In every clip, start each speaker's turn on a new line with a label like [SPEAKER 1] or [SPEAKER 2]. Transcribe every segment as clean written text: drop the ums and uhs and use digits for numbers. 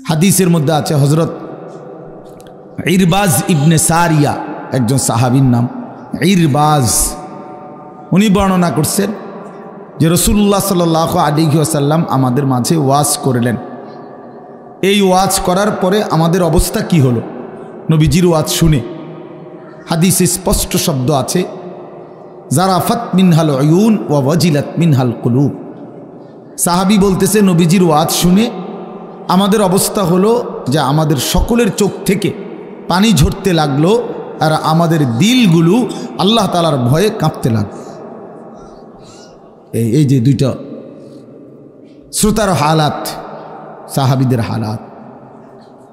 [SPEAKER 1] হাদিসের মধ্যে আছে হযরত ইরবাজ ইবনে সারিয়া একজন সাহাবীর নাম ইরবাজ, উনি বর্ণনা করছেন যে রাসূলুল্লাহ সাল্লাল্লাহু আলাইহি ওয়াসাল্লাম আমাদের মাঝে ওয়াজ করলেন। এই ওয়াজ করার পরে আমাদের অবস্থা কি হলো নবীজির ওয়াজ শুনে? হাদিসে স্পষ্ট শব্দ আছে, জারাফাত মিনহাল উয়ুন ওয়া ওয়াজিলাত মিনহাল কুলুব। সাহাবী বলতেছে নবীজির ওয়াজ শুনে আমাদের অবস্থা হলো যে আমাদের সকলের চোখ থেকে পানি ঝরতে লাগলো আর আমাদের দিলগুলো আল্লাহ তাআলার ভয়ে কাঁপতে লাগলো। এই যে দুইটা শ্রোতার হালাত, সাহাবীদের হালাত।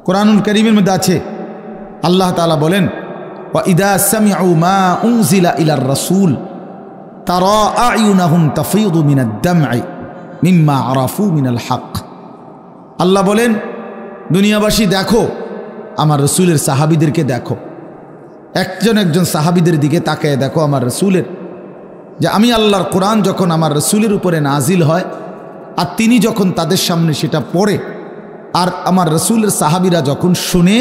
[SPEAKER 1] কোরআনুল কারীমের মধ্যে আছে আল্লাহ তাআলা বলেন, ওয়া ইদা সামিউ মা উনজিলা ইলার রাসূল তারা আয়ুনাহুম তাফীদু মিনাদ দাম'i মিম্মা আরাফু মিনাল হক। আল্লাহ বলেন, দুনিয়াবাসী দেখো, আমার রসুলের সাহাবীদেরকে দেখো, একজন একজন সাহাবীদের দিকে তাকায় দেখো আমার রসুলের, যে আমি আল্লাহর কোরআন যখন আমার রসুলের উপরে নাজিল হয় আর তিনি যখন তাদের সামনে সেটা পড়ে আর আমার রসুলের সাহাবীরা যখন শুনে,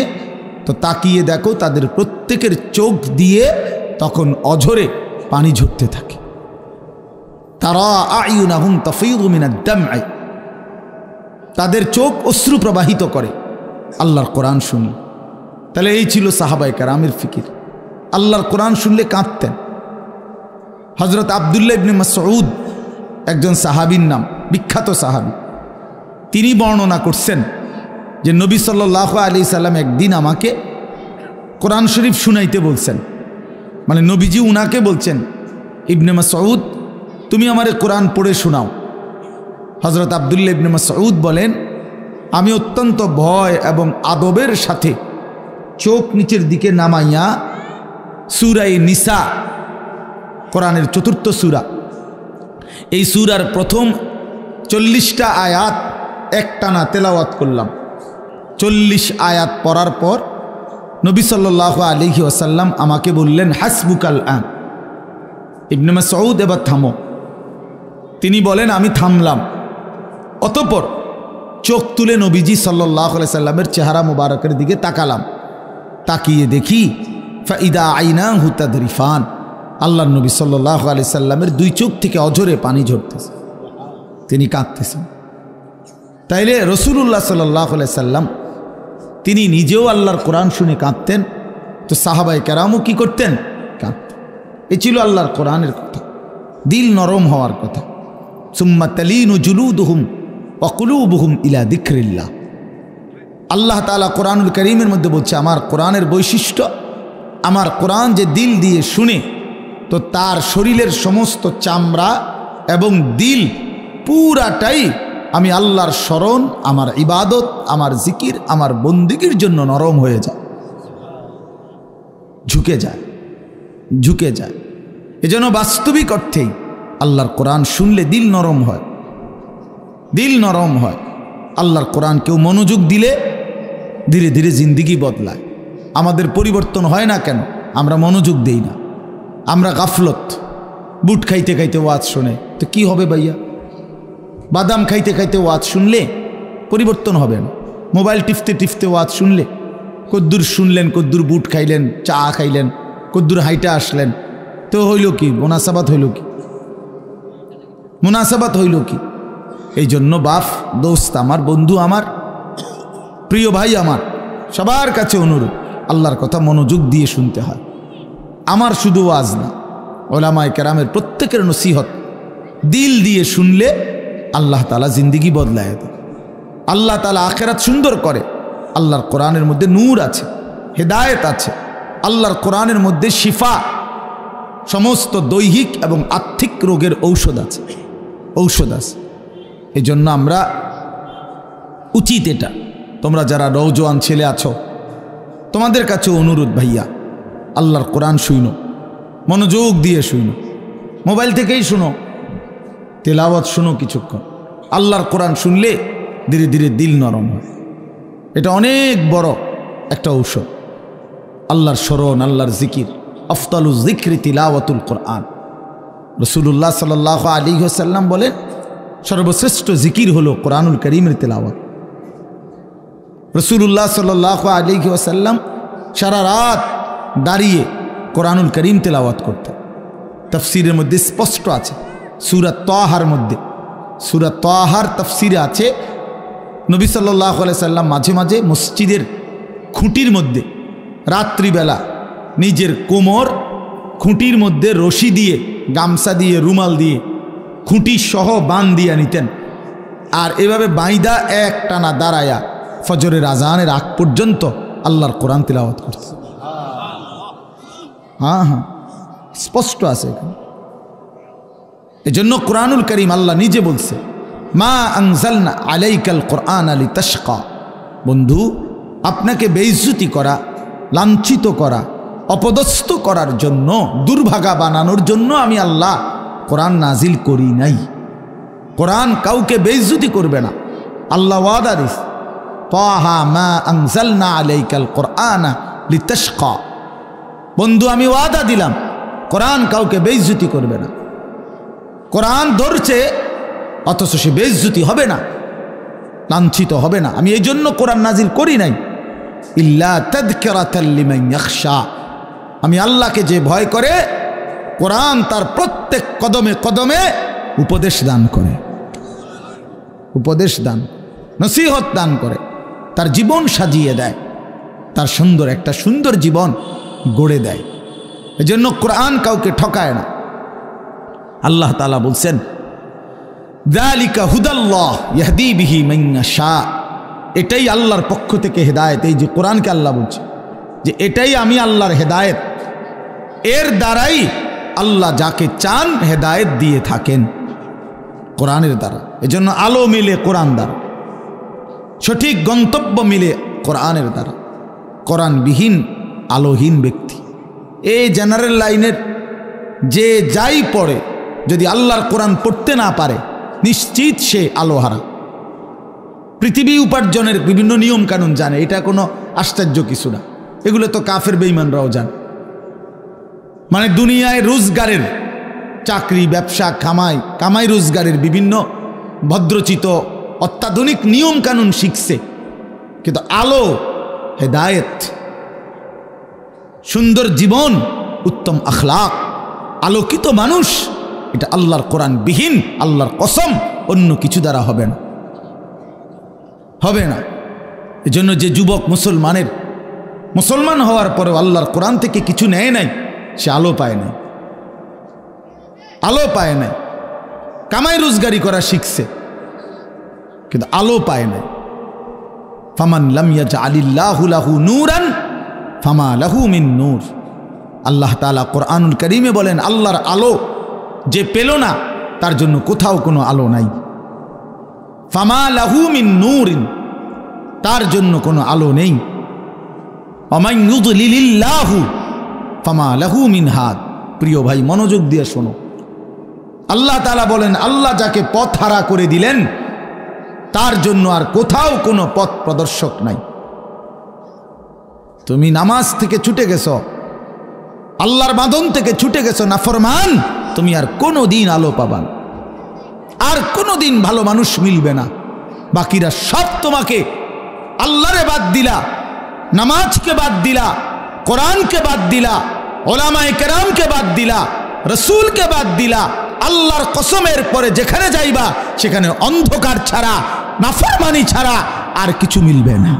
[SPEAKER 1] তো তাকিয়ে দেখো তাদের প্রত্যেকের চোখ দিয়ে তখন অঝরে পানি ঝরতে থাকে। তারা আয়ুনাহুম তাফীদু মিনাদ দাম'i, তাদের চোখ অশ্রু প্রবাহিত করে আল্লাহর কোরআন শুনলে। তাহলে এই ছিল সাহাবায়ে কেরামের ফিকির, আল্লাহর কোরআন শুনলে কাঁদতেন। হযরত আব্দুল্লাহ ইবনে মাসউদ একজন সাহাবীর নাম, বিখ্যাত সাহাবী, তিনি বর্ণনা করছেন যে নবী সাল্লাল্লাহু আলাইহি সাল্লাম একদিন আমাকে কোরআন শরীফ শুনাইতে বলছেন, মানে নবীজি উনাকে বলছেন, ইবনে মাসউদ তুমি আমারে কোরআন পড়ে শোনাও। হযরত আব্দুল্লাহ ইবনে মাসউদ বলেন, আমি অত্যন্ত ভয় এবং আদবের সাথে চোখ নিচের দিকে নামাইয়া সূরা নিসা, কোরআনের ৪র্থ সূরা, এই সূরার প্রথম ৪০টা আয়াত একটানা তেলাওয়াত করলাম। ৪০ আয়াত পড়ার পর নবী সাল্লাল্লাহু আলাইহি ওয়াসাল্লাম আমাকে বললেন, হাসবুকাল আন, ইবনে মাসউদ এবার থামো। তিনি বলেন আমি থামলাম। অতঃপর চোখ তুলে নবীজি সাল্লাল্লাহু আলাইহি সাল্লামের চেহারা মুবারকের দিকে তাকালাম, তাকিয়ে দেখি ফাইদা আইনাহু তাদরিফান, আল্লাহর নবী সাল্লাল্লাহু আলাইহি সাল্লামের দুই চোখ থেকে অঝরে পানি ঝরতেছে, তিনি কাঁদতেছেন। তাইলে রাসূলুল্লাহ সাল্লাল্লাহু আলাইহি সাল্লাম তিনি নিজেও আল্লাহর কোরআন শুনে কাঁদতেন, তো সাহাবায়ে কেরামও কি করতেন? কাঁদতেন। এ ছিল আল্লাহর কোরআনের কথা, দিল নরম হওয়ার কথা। সুম্মা তালিনু জুলুদুহুম ওয়া কুলুবুহুম ইলা যিকরিল্লাহ। আল্লাহ তাআলা কোরআনুল কারীমের মধ্যে বলছে, আমার কোরআনের বৈশিষ্ট্য, আমার কোরআন যে দিল দিয়ে শুনে, তো তার শরীরের সমস্ত চামড়া এবং দিল পুরাটাই আমি আল্লাহর স্মরণ, আমার ইবাদত, আমার জিকির, আমার বন্দেগীর জন্য নরম হয়ে যায়, ঝুঁকে যায়, ঝুঁকে যায়। এজন্য বাস্তবিক অর্থেই আল্লাহর কোরআন শুনলে দিল নরম হয়, দিল নরম হয়। আল্লাহর কোরআন কেউ মনোযোগ দিলে ধীরে ধীরে জিন্দিগি বদলায়। আমাদের পরিবর্তন হয় না কেন? আমরা মনোযোগ দেই না, আমরা গাফলত। বুট খাইতে খাইতে ওয়াজ শুনে তো কি হবে ভাইয়া? বাদাম খাইতে খাইতে ওয়াজ শুনলে পরিবর্তন হবে না। মোবাইল টিপতে টিপতে ওয়াজ শুনলে কদ্দুর শুনলেন, কদ্দুর বুট খাইলেন, চা খাইলেন, কদ্দুর হাইটা আসলেন, তো হইল কি? মুনাসাবাত হইল কি? মুনাসাবাত হইল কি? এই জন্য বাপ, দোস্ত আমার, বন্ধু আমার, প্রিয় ভাই আমার, সবার কাছে অনুরোধ, আল্লাহর কথা মনোযোগ দিয়ে শুনতে হয়। আমার শুধু ওয়াজ না, ওলামায়ে কেরামের প্রত্যেকের নসিহত দিল দিয়ে শুনলে আল্লাহ তাআলা জিন্দিগি বদলায় দেয়, আল্লাহ তাআলা আখিরাত সুন্দর করে। আল্লাহর কোরআনের মধ্যে নূর আছে, হেদায়েত আছে, আল্লাহর কোরআনের মধ্যে শিফা, সমস্ত দৈহিক এবং আত্মিক রোগের ঔষধ আছে, ঔষধ আছে। এই জন্য আমরা উচিত এটা, তোমরা যারা নওজোয়ান ছেলে আছো, তোমাদের কাছে অনুরোধ ভাইয়া, আল্লাহর কোরআন শুনো, মনোযোগ দিয়ে শুনো, মোবাইল থেকেই শুনো, তেলাওয়াত শুনো কিছুক্ষণ। আল্লাহর কোরআন শুনলে ধীরে ধীরে দিল নরম হয়। এটা অনেক বড় একটা ঔষধ, আল্লাহর স্মরণ, আল্লাহর জিকির। আফদালু যিকরি তিলাওয়াতুল কোরআন। রাসূলুল্লাহ সাল্লাল্লাহু আলাইহি ওয়াসাল্লাম বলেন, সর্বশ্রেষ্ঠ জিকির হলো কোরআনুল কারীমের তেলাওয়াত। রাসূলুল্লাহ সাল্লাল্লাহু আলাইহি ওয়াসাল্লাম সারা রাত দাঁড়িয়ে কোরআনুল করিম তেলাওয়াত করতেন। তাফসীরের মধ্যে স্পষ্ট আছে, সূরা তাহার মধ্যে, সূরা তাহার তাফসীরে আছে নবী সাল্লাল্লাহু আলাইহি সাল্লাম মাঝে মাঝে মসজিদের খুঁটির মধ্যে রাত্রিবেলা নিজের কোমর খুঁটির মধ্যে রশি দিয়ে, গামছা দিয়ে, রুমাল দিয়ে খুঁটি সহ বান দিয়ে নিতেন, আর এভাবে বাইদা এক টানা দাঁড়ায়া ফজরের আজানের আগ পর্যন্ত আল্লাহর কোরআন তিলাওয়াত করতেন। হ্যাঁ হ্যাঁ, স্পষ্ট আছে এখানে। এজন্য কোরআনুল করিম আল্লাহ নিজে বলছে, মা আনজালনা আলাইকাল কোরআন লিতাশকা। বন্ধু, আপনাকে বেইজ্জতি করা, লাঞ্ছিত করা, অপদস্থ করার জন্য, দুর্ভাগা বানানোর জন্য আমি আল্লাহ কোরআন নাজিল করি নাই। কোরআন কাউকে বেইজ্জতি করবে না। আল্লাহ ওয়াদা দিস, তাহা মা আনজালনা আলাইকাল কোরআন লিতাশকা। বন্ধু, আমি ওয়াদা দিলাম কোরআন কাউকে বেইজ্জতি করবে না। কোরআন ধরছে অথচ সে বেইজ্জতি হবে না, লাঞ্ছিত হবে না। আমি এই জন্য কোরআন নাজিল করি নাই, ইল্লা তাযকিরাতাল লিমান ইয়াখশা। আমি আল্লাহকে যে ভয় করে, কোরআন তার প্রত্যেক কদমে কদমে উপদেশ দান করে, উপদেশ দান, নসিহত দান করে, তার জীবন সাজিয়ে দেয়, তার সুন্দর একটা সুন্দর জীবন গড়ে দেয়। এজন্য কোরআন কাউকে ঠকায় না। আল্লাহ তাআলা বলছেন, যালিকা হুদাল্লাহ ইয়াহদি বিহি মান ইয়াশা। এটাই আল্লাহর পক্ষ থেকে হেদায়েত। এই যে কোরআনকে আল্লাহ বলছে যে এটাই আমি আল্লাহর হেদায়েত, এর দ্বারাই আল্লাহ যাকে চান হেদায়েত দিয়ে থাকেন, কোরআনের দ্বারা। এজন্য আলো মিলে কোরআন দ্বারা, সঠিক গন্তব্য মিলে কোরআনের দ্বারা। কোরআনবিহীন আলোহীন ব্যক্তি, এই জেনারেল লাইনের যে যাই পড়ে, যদি আল্লাহর কোরআন পড়তে না পারে, নিশ্চিত সে আলোহারা। পৃথিবী উপার্জনের বিভিন্ন নিয়ম কানুন জানে, এটা কোনো আশ্চর্য কিছু না, এগুলো তো কাফের বেঈমানরাও জানে। মানে দুনিয়ায় রোজগারের, চাকরি, ব্যবসা, কামাই রোজগারের বিভিন্ন ভদ্রচিত অত্যাধুনিক নিয়ম কানুন শিখছে, কিন্তু আলো, হেদায়েত, সুন্দর জীবন, উত্তম আখলাক, আলোকিত মানুষ, এটা আল্লাহর কোরআন বিহীন, আল্লাহর কসম, অন্য কিছু দ্বারা হবে না, হবে না। এজন্য যে যুবক মুসলমান হওয়ার পরেও আল্লাহর কোরআন থেকে কিছু নেয় নাই, সে আলো পায় নাই, আলো পায় নাই। কামাই রোজগারি করা শিখছে কিন্তু আলো পায় নাই। ফামান লাম ইয়াজআলিল্লাহু লাহু নূরান ফামা লাহু মিন নূর। আল্লাহ তাআলা কোরআনুল কারীমে বলেন, আল্লাহর আলো যে পেল না তার জন্য কোথাও কোনো আলো নাই। ফামা লাহু মিন নূরিন, তার জন্য কোনো আলো নেই। ওয়ামান ইউদ্লিলিল্লাহু ফামা লাহু মিন হাদ। প্রিয় ভাই, মনোযোগ দিয়ে শোনো, আল্লাহ তাআলা বলেন, আল্লাহ যাকে পথ হারা করে দিলেন তার জন্য আর কোথাও কোনো পথ প্রদর্শক নাই। তুমি নামাজ থেকে ছুটে গেছো, আল্লাহর বাঁধন থেকে ছুটে গেছো, নাফরমান, তুমি আর কোনো দিন আলো পাবা না, আর কোনো দিন ভালো মানুষ মিলবে না। বাকিরা সব তোমাকে আল্লাহরে বাদ দিলা, নামাজকে বাদ দিলা, কোরআনকে বাদ দিলা, ওলামায়ে কেরামকে বাদ দিলা, রসুলকে বাদ দিলা। আল্লাহর কসমের পরে যেখানে যাইবা সেখানে অন্ধকার ছাড়া, নাফরমানি ছাড়া আর কিছু মিলবে না,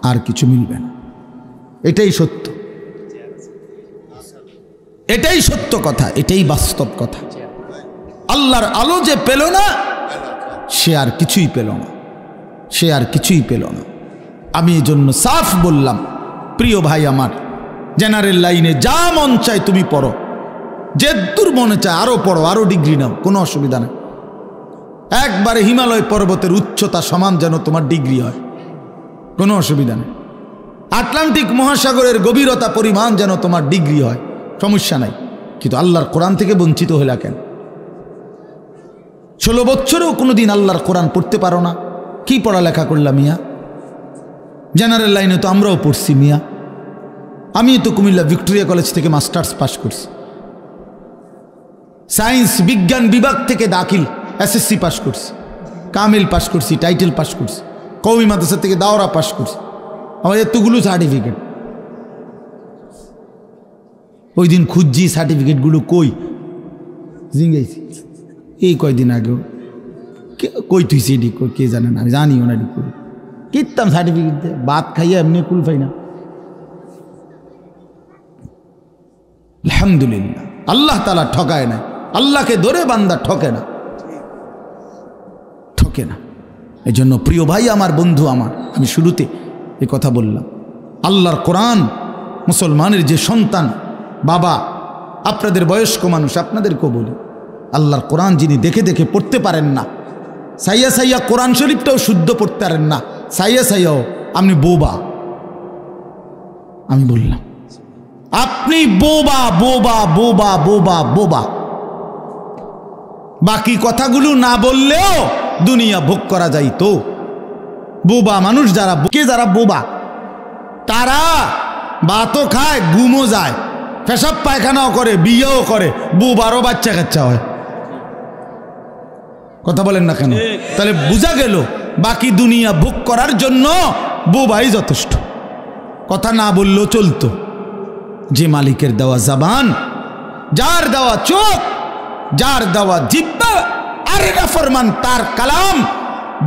[SPEAKER 1] আর কিছু মিলবে না। এটাই সত্য, এটাই সত্য কথা, এটাই বাস্তব কথা। আল্লাহর আলো যে পেল না সে আর কিছুই পেল না, সে আর কিছুই পেল না। আমি এই জন্য সাফ বললাম, প্রিয় ভাই আমার, জেনারেল লাইনে যা মন চায় তুমি পড়ো, যে দূর মনে চায় আরো পড়ো, আরো ডিগ্রি নাও, কোনো অসুবিধা নেই। একবারে হিমালয় পর্বতের উচ্চতা সমান যেন তোমার ডিগ্রি হয়, কোনো অসুবিধা নেই। আটলান্টিক মহাসাগরের গভীরতা পরিমাণ যেন তোমার ডিগ্রি হয়, সমস্যা নাই। কিন্তু আল্লাহর কোরআন থেকে বঞ্চিত হইলা কেন? 16 বছরেও কোনোদিন আল্লাহর কোরআন পড়তে পারো না, কি পড়ালেখা করলাম মিয়া? জেনারেল লাইনে তো আমরাও পড়ছি মিয়া, আমি তো কুমিল্লা ভিক্টোরিয়া কলেজ থেকে মাস্টার্স পাস করছি, সায়েন্স বিজ্ঞান বিভাগ থেকে দাখিল এসএসসি পাস করছি, কামিল পাস করছি, টাইটেল পাস করছি, কওমি মাদ্রাসা থেকে দাওরা পাশ করছি, আমার এতগুলো সার্টিফিকেট। ওই দিন খুঁজছি সার্টিফিকেটগুলো কই, জিঙ্গাইছি এই কয়দিন আগেও, কই তুইছি এটি কে জানেন, আমি জানিও না এটি কই কিতাম সার্টিফিকেট দিয়ে ভাত খাইয়া এমনি কুল পাই না। আলহামদুলিল্লাহ, আল্লাহ তাআলা ঠকায় না, আল্লাহকে ধরে বান্দা ঠকে না, ঠকে না। এই জন্য প্রিয় ভাই আমার, বন্ধু আমার, আমি শুরুতে এ কথা বললাম, আল্লাহর কোরআন মুসলমানের যে সন্তান, বাবা, আপনাদের বয়স্ক মানুষ, আপনাদেরকেও বলি, আল্লাহর কোরআন যিনি দেখে দেখে পড়তে পারেন না, সাইয়া সাইয়া কোরআন শরীফটাও শুদ্ধ পড়তে পারেন না, সাইয়া সাইয়াও আপনি বোবা। আমি বললাম আপনি বোবা বোবা বোবা বোবা বোবা। বাকি কথাগুলো না বললেও দুনিয়া ভোগ করা যাইতো। বোবা মানুষ যারা, যারা বোবা, তারা ভাতও খায়, ঘুমও যায়, পেশাব পায়খানাও করে, বিয়েও করে, বোবারও বাচ্চা কাচ্চা হয়। কথা বলেন না কেন? তাহলে বোঝা গেল বাকি দুনিয়া ভোগ করার জন্য বোবাই যথেষ্ট। কথা না বললেও চলতো। যে মালিকের দেওয়া জবান, যার দেওয়া চোখ, যার দেওয়া জিহ্বা, আরে নাফরমান তার কালাম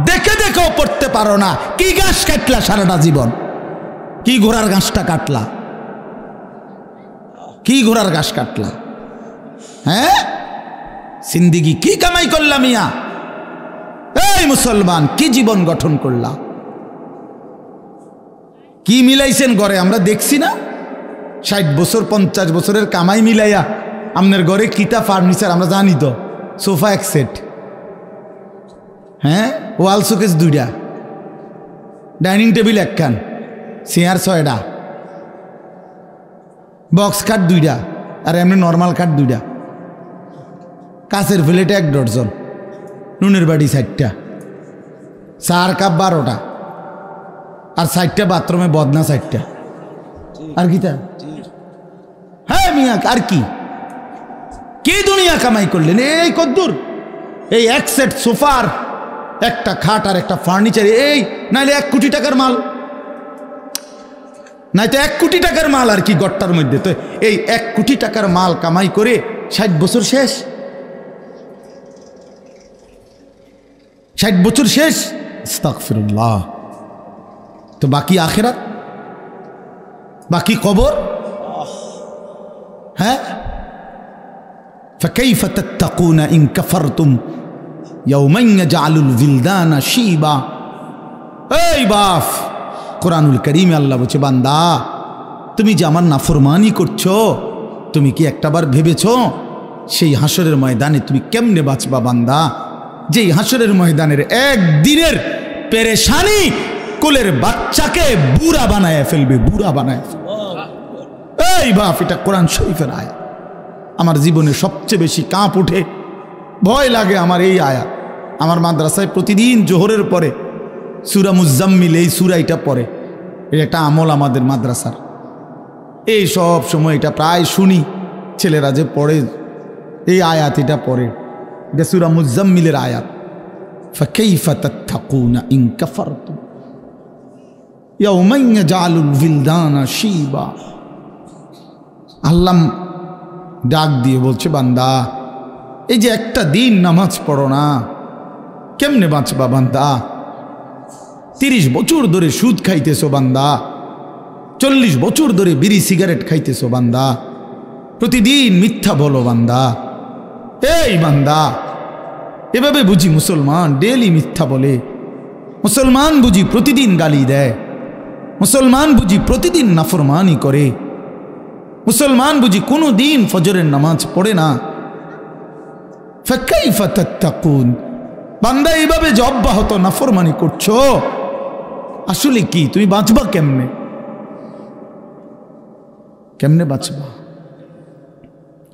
[SPEAKER 1] দেখে দেখেও পড়তে পারো না। কি ঘাস কাটলা সারাটা জীবন? কি ঘোড়ার ঘাসটা কাটলা? কি ঘোড়ার ঘাস কাটলা? হ্যাঁ, জিন্দেগি কি কামাই করলা মিয়া? এই মুসলমান, কি জীবন গঠন করলা? কি মিলাইছেন ঘরে? আমরা দেখছি না, 60 বছর 50 বছরের কামাই মিলাইয়া আপনার ঘরে কিতা ফার্নিচার আমরা জানি তো। সোফা এক সেট, হ্যাঁ, ওয়াল শোকেস 2টা, ডাইনিং টেবিল একখান, চেয়ার 6টা, বক্স খাট 2টা, আর এমনি নর্মাল খাট 2টা, কাছের প্লেটে 1 ডজন, নুনের বাটি 4টা, চার কাপ 12টা, আর 4টা বাথরুমে বদনা 4টা। আর কি তা? হ্যাঁ মিয়া, আর কি কি দুনিয়া কামাই করলেন? এই কদ্দুর, এই এক সেট সোফার, একটা খাট আর একটা ফার্নিচার, এই নাইলে 1 কোটি টাকার মাল, নাই তো 1 কোটি টাকার মাল আর কি গট্টার মধ্যে। তো এই 1 কোটি টাকার মাল কামাই করে 60 বছর শেষ, 60 বছর শেষ। আস্তাগফিরুল্লাহ। তো বাকি আখিরাত, বাকি কবর। হ্যাঁ, فكيف تتقون إن كفرتم يوما يجعل الولدان شيبا। এই বাপ, কোরআনুল কারীমে আল্লাহ বলছে, বান্দা তুমি যে আমার নাফরমানি করছো, তুমি কি একটাবার ভেবেছো সেই হাসরের ময়দানে তুমি কেমনে বাঁচবা? বান্দা, যেই হাসরের ময়দানের একদিনের পেরেশানি কোলের বাচ্চাকে বুড়া বানায় ফেলবে, বুড়া বানায় ফেলবে। এই বাপ, এটা কোরআন শরীফের আয়াত। আমার জীবনে সবচেয়ে বেশি কাঁপ উঠে, ভয় লাগে আমার এই আয়াত। আমার মাদ্রাসায় প্রতিদিন জোহরের পরে সূরা মুজাম্মিল, এই সূরাটা পড়ে। এটা একটা আমল আমাদের মাদ্রাসার। এই সব সময় এটা প্রায় শুনি, ছেলেরা যে পড়ে এই আয়াত, এটা পড়ে, এটা সূরা মুজাম্মিলের আয়াত। ফাকাইফা তাত্তাকুনা ইন কাফারতুম ইয়াওমান ইয়াজআলুল বিলদানা শিবা। আল্লাহ ডাক দিয়ে বলছে, বান্দা এই যে একটা দিন নামাজ পড়ো না, কেমনে বাঁচবা বান্দা? 30 বছর ধরে সুদ খাইতেছো বান্দা, 40 বছর ধরে বিড়ি সিগারেট খাইতেছো বান্দা, প্রতিদিন মিথ্যা বলো বান্দা। এই বান্দা, এভাবে বুঝি মুসলমান ডেলি মিথ্যা বলে? মুসলমান বুঝি প্রতিদিন গালি দেয়? মুসলমান বুঝি প্রতিদিন নাফরমানি করে? মুসলমান বুঝি কোনো দিন ফজরের নামাজ পড়ে না? ফাকাইফা তাত্তাকুন। বান্দা, এইভাবে যে অব্যাহত নাফরমানি করছো, আসলে কি তুমি বাঁচবা কেমনে? কেমনে বাঁচবা?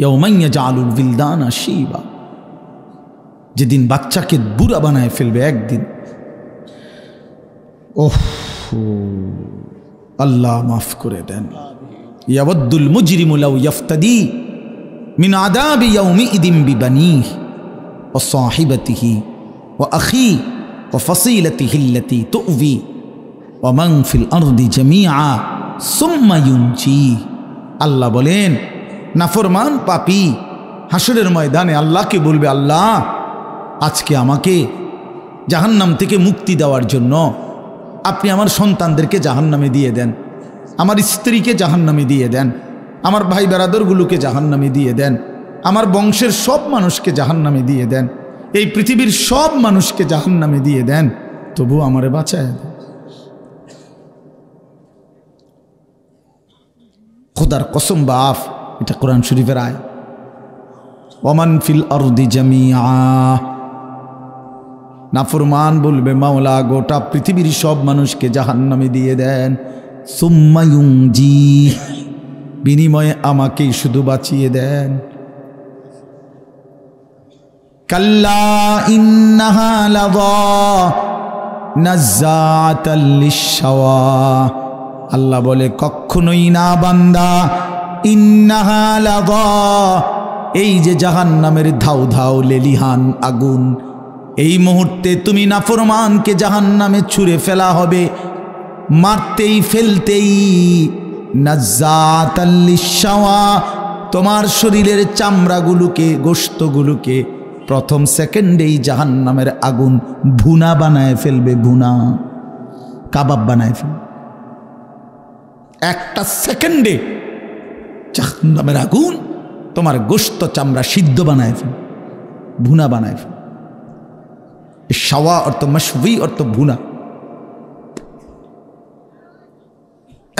[SPEAKER 1] ইয়াওমান ইয়াজআলুল বিলদানা শিবা, যেদিন বাচ্চাকে বুড়া বানায় ফেলবে একদিন। ওহ, আল্লাহ মাফ করে দেন। ইয়াওয়াদ্দুল মুজরিমু লাউ ইফতাদি মিন আযাবি ইয়াউমিইদিন বিবানিহি ওয়া সাহিবাতিহি ওয়া আখি ওয়া ফাসিলাতিহিল্লাতী তু'বি ওয়া মান ফিল আরদি জামিআ সুম্মা ইউনজি। আল্লাহ বলেন নাফরমান পাপী হাসরের ময়দানে আল্লাহকে বলবে, আল্লাহ আজকে আমাকে জাহান্নাম থেকে মুক্তি দেওয়ার জন্য আপনি আমার সন্তানদেরকে জাহান্নামে দিয়ে দেন, আমার স্ত্রীকে জাহান্নামে দিয়ে দেন, আমার ভাই বেরাদরগুলোকে জাহান্নামে দিয়ে দেন, আমার বংশের সব মানুষকে জাহান্নামে দিয়ে দেন, এই পৃথিবীর সব মানুষকে জাহান্নামে দিয়ে দেন, তবু আমারে বাঁচায় দেন। খোদার কসম বাপ, এটা কোরআন শরীফের আয়াত। ওমান ফিল আরদি জামিআ, নাফরমান বলবে মাওলা গোটা পৃথিবীর সব মানুষকে জাহান্নামে দিয়ে দেন, সুম্মা ইউনজি, বিনিময়ে আমাকেই শুধু বাঁচিয়ে দেন। কাল্লা ইন্নাহা লাযা নাযাআতাল লিশ-শাওয়া, আল্লাহ বলে কখনোই না বান্দা, ইন্নাহা লাযা, এই যে জাহান্নামের ধাউ ধাউ লেলিহান আগুন, এই মুহূর্তে তুমি নাফরমানকে জাহান্নামে ছুঁড়ে ফেলা হবে, মারতেই ফেলতেই, নাযাআতাল লিশ-শাওয়া, তোমার শরীরের চামড়াগুলোকে গোশতগুলোকে প্রথম সেকেন্ডেই জাহান্নামের আগুন ভুনা বানায় ফেলবে, ভুনা কাবাব বানায় ফেলবে। একটা সেকেন্ডে জাহান্নামের আগুন তোমার গোশত চামড়া সিদ্ধ বানায় ফেলবে, ভুনা বানায় ফেলবে। শাওয়া অর্থ মাশবি অর্থ ভুনা,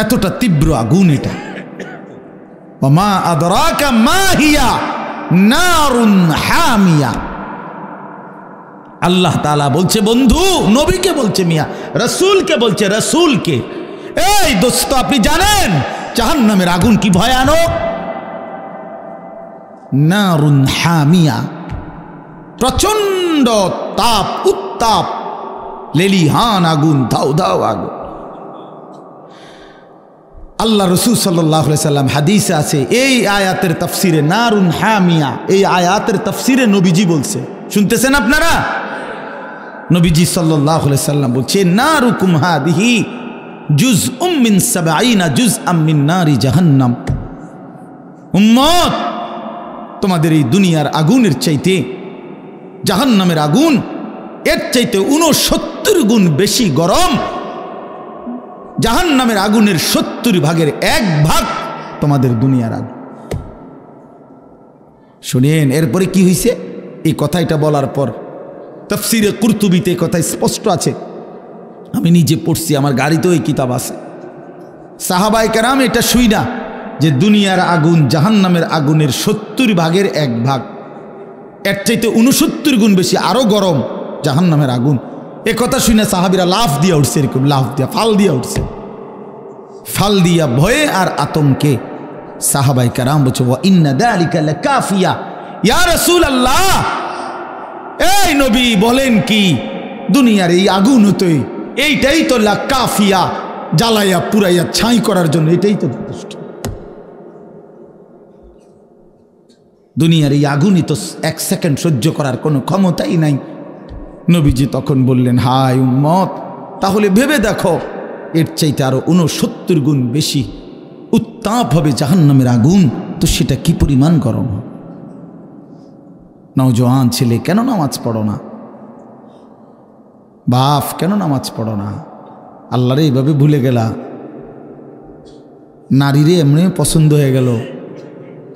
[SPEAKER 1] এতটা তীব্র আগুন এটা। ওমা আদরাকা মা হিয়া নারুন হামিয়া। আল্লাহ তাআলা বলছে বন্ধু, নবীকে বলছে, মিয়া রাসূলকে বলছে, রাসূলকে, এই দোস্ত আপনি জানেন জাহান্নামের আগুন কি ভয়ানক? নারুন হামিয়া, প্রচন্ড তাপ, উত্তাপ, লেলিহান আগুন, ধাউ ধাউ আগুন। আল্লাহ রসুল সাল্লাল্লাহু আলাইহি সাল্লাম হাদিসে আছে, এই আয়াতের তাফসিরে নারুন হামিয়া, এই আয়াতের তাফসিরে নবীজি বলছে, শুনতেছেন আপনারা? নবীজি সাল্লাল্লাহু আলাইহি সাল্লাম বলছে, নারুকুম হাদিহি জুজউম মিন ৭০ জুজআম মিন নারি জাহান্নাম। উম্মত, তোমাদের এই দুনিয়ার আগুনের চাইতে জাহান্নামের আগুন এর চাইতে ৬৯ গুণ বেশি গরম। জাহান্নামের আগুনের ৭০ ভাগের ১ ভাগ তোমাদের দুনিয়ার আগুন। শুনেন এরপরে কি হয়েছে? এই কথাটা বলার পর তাফসীরে কুরতুবীতে কথা স্পষ্ট আছে, আমি নিজে পড়ছি, আমার গাড়িতেও এই কিতাব আছে। সাহাবায়ে কেরাম এটা শুই না যে দুনিয়ার আগুন জাহান্নামের আগুনের ৭০ ভাগের ১ ভাগ, এর চাইতে ৬৯ গুণ বেশি আরো গরম জাহান্নামের আগুন। এ কথা শুনে সাহাবীরা লাফ দিয়ে উঠছে, এরকম লাফ দিয়া ফাল দিয়া উঠছে, ফাল দিয়া ভয়ে আর আতঙ্কে। সাহাবায়ে কেরাম বলছে, ওয়া ইন্না যালিকা লাকাফিয়া ইয়া রাসূলুল্লাহ, এই নবী বলেন কি, দুনিয়ার এই আগুন হতোই, এইটাই তো লাকাফিয়া, জ্বালাইয়া পুরাইয়া ছাই করার জন্য এটাই তো যথেষ্ট। দুনিয়ার এই আগুনই তো ১ সেকেন্ড সহ্য করার কোনো ক্ষমতাই নাই। নবীজি তখন বললেন, হায় উম্মত, তাহলে ভেবে দেখো এর চাইতে আরো ৬৯ গুণ বেশি উত্তাপ হবে জাহান্নামের আগুন, তো সেটা কি পরিমাণ গরম। নওজোয়ান ছেলে, কেন নামাজ পড়ো না? বাপ, কেন নামাজ পড়ো না? আল্লাহরে এইভাবে ভুলে গেলা, নারীরে এমনি পছন্দ হয়ে গেল,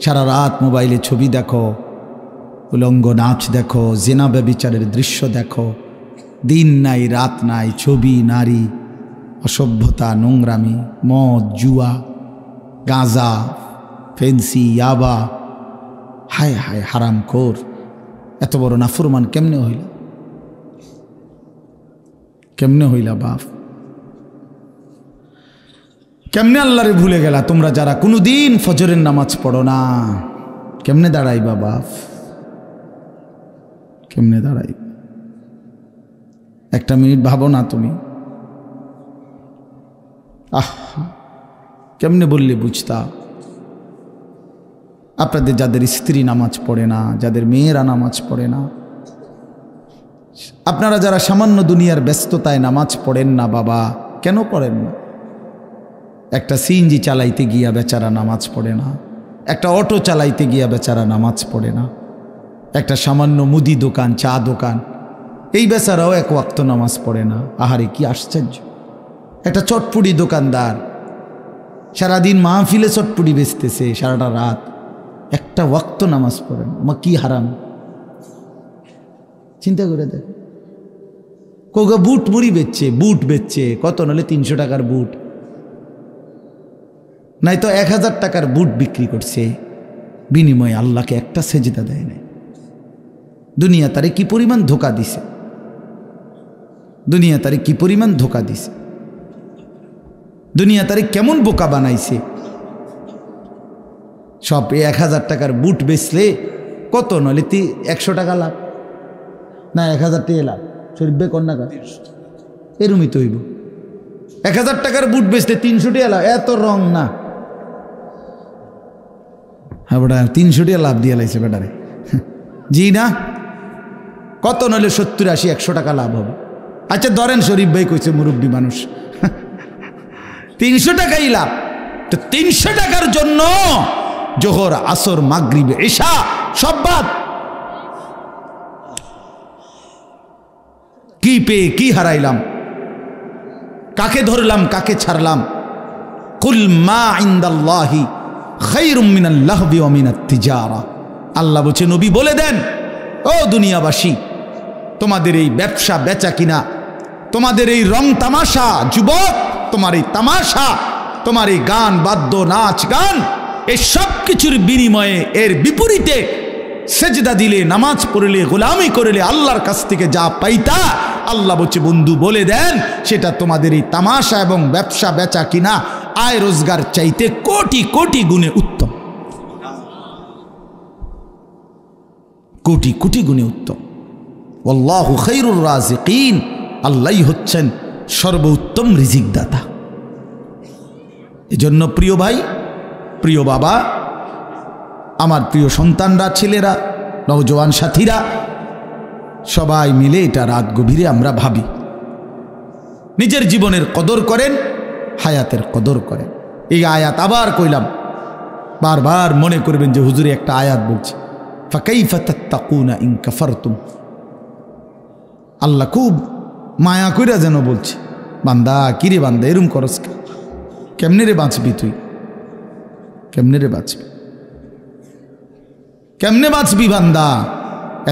[SPEAKER 1] সারা রাত মোবাইলে ছবি দেখো, উলঙ্গ নাচ দেখো, জিনা ব্যভিচারের দৃশ্য দেখো, দিন নাই রাত নাই, ছবি, নারী, অসভ্যতা, নোংরামি, মদ, জুয়া, গাঁজা, ফেন্সি, ইয়াবা, হায় হায় হারামখোর। এত বড় নাফরমান কেমনে হইলা? কেমনে হইলা বাপ? কেমনে আল্লাহরে ভুলে গেলা? তোমরা যারা কোনোদিন ফজরের নামাজ পড়ো না, কেমনে দাঁড়াইবা বাপ? কেমনে দাঁড়াই? একটা মিনিট ভাবো না তুমি? কেমনে বললে বুঝতা? আপনাদের যাদের স্ত্রী নামাজ পড়ে না, যাদের মেয়েরা নামাজ পড়ে না, আপনারা যারা সামান্য দুনিয়ার ব্যস্ততায় নামাজ পড়েন না বাবা, কেন পড়েন না? একটা সিএনজি চালাইতে গিয়া বেচারা নামাজ পড়ে না, একটা অটো চালাইতে গিয়া বেচারা নামাজ পড়ে না, একটা সামান্য মুদি দোকান, চা দোকান, এই বেচারাও এক ওয়াক্ত নামাজ পড়ে না। আহারে কি আশ্চর্য! একটা চটপুটি দোকানদার সারাদিন মাহফিলে চটপুটি বেচতেছে সারাটা রাত, একটা ওয়াক্ত নামাজ পড়ে না। আমার কি হারাম! চিন্তা করে দেখ। কোগা বুট মুড়ি বেচছে, বুট বেচছে কত, নাহলে 300 টাকার বুট, নাই তো 1000 টাকার বুট বিক্রি করছে, বিনিময়ে আল্লাহকে একটা সেজদা দেয় নাই। দুনিয়া তারে কি পরিমাণ ধোকা দিছে, দুনিয়া তারে কি পরিমাণ ধোকা দিছে, দুনিয়া তারে কেমন বোকা বানাইছে। সব 1000 টাকার বুট বেচলে কত, নলে 100 টাকা লাভ, না 1000 টাকা লাভ, শরীফ বে কন্যা এরমই তো হইব। 1000 টাকার বুট বেচলে 300 টাকা লাভ, এত রং না। হ্যাঁ বেটা 300 টাকা লাভ দিয়ে লাইছে বেটারে, জি না? কত নইলে 70, 80, 100 টাকা লাভ হবে। আচ্ছা ধরেন শরীফ ভাই কইছে মুরব্বী মানুষ 300 টাকাই লাভ, তো 300 টাকার জন্য জোহর, আসর, মাগরিব, ইশা সব বাদ। কি পেয়ে কি হারাইলাম, কাকে ধরলাম কাকে ছাড়লাম। কুল মা ইনদাল্লাহি খায়রুম মিনাল লাহবি ওয়া মিনাত তিজারা। আল্লাহ বলছে নবী বলে দেন, ও দুনিয়াবাসী, তোমাদের এই ব্যবসা বেচা কিনা, তোমাদের এই রং তামাশা, যুবক তোমার এই তামাশা, তোমার এই গান বাদ্য নাচ গান, এই সব কিছুর বিনিময়ে এর বিপরীতে সেজদা দিলে, নামাজ পড়লে, গোলামি করলে আল্লাহর কাছ থেকে যা পাইতা, আল্লাহ বলছে বন্ধু বলে দেন সেটা তোমাদের এই তামাশা এবং ব্যবসা বেচা কিনা আয় রোজগার চাইতে কোটি কোটি গুণে উত্তম, কোটি কোটি গুণে উত্তম। আল্লাহু খায়রুর রাজিকিন, আল্লাহই হচ্ছেন সর্বোত্তম রিজিক দাতা। এজন্য প্রিয় ভাই, প্রিয় বাবা, আমার প্রিয় সন্তানরা, ছেলেরা, নওজোয়ান সাথীরা, সবাই মিলে এটা রাত গভীরে আমরা ভাবি, নিজের জীবনের কদর করেন, হায়াতের কদর করেন। এই আয়াত আবার কইলাম, বারবার মনে করবেন যে হুজুরে একটা আয়াত বলছে, ফাকাইফা তাত্তাকুনা ইন কাফারতুম। আল্লাহ খুব মায়া কইরা যেন বলছে, বান্দা কিরে বান্দা এরম করস, কেমনে রে বাঁচবি তুই, কেমনে রে বাঁচবি, কেমনে বাঁচবি বান্দা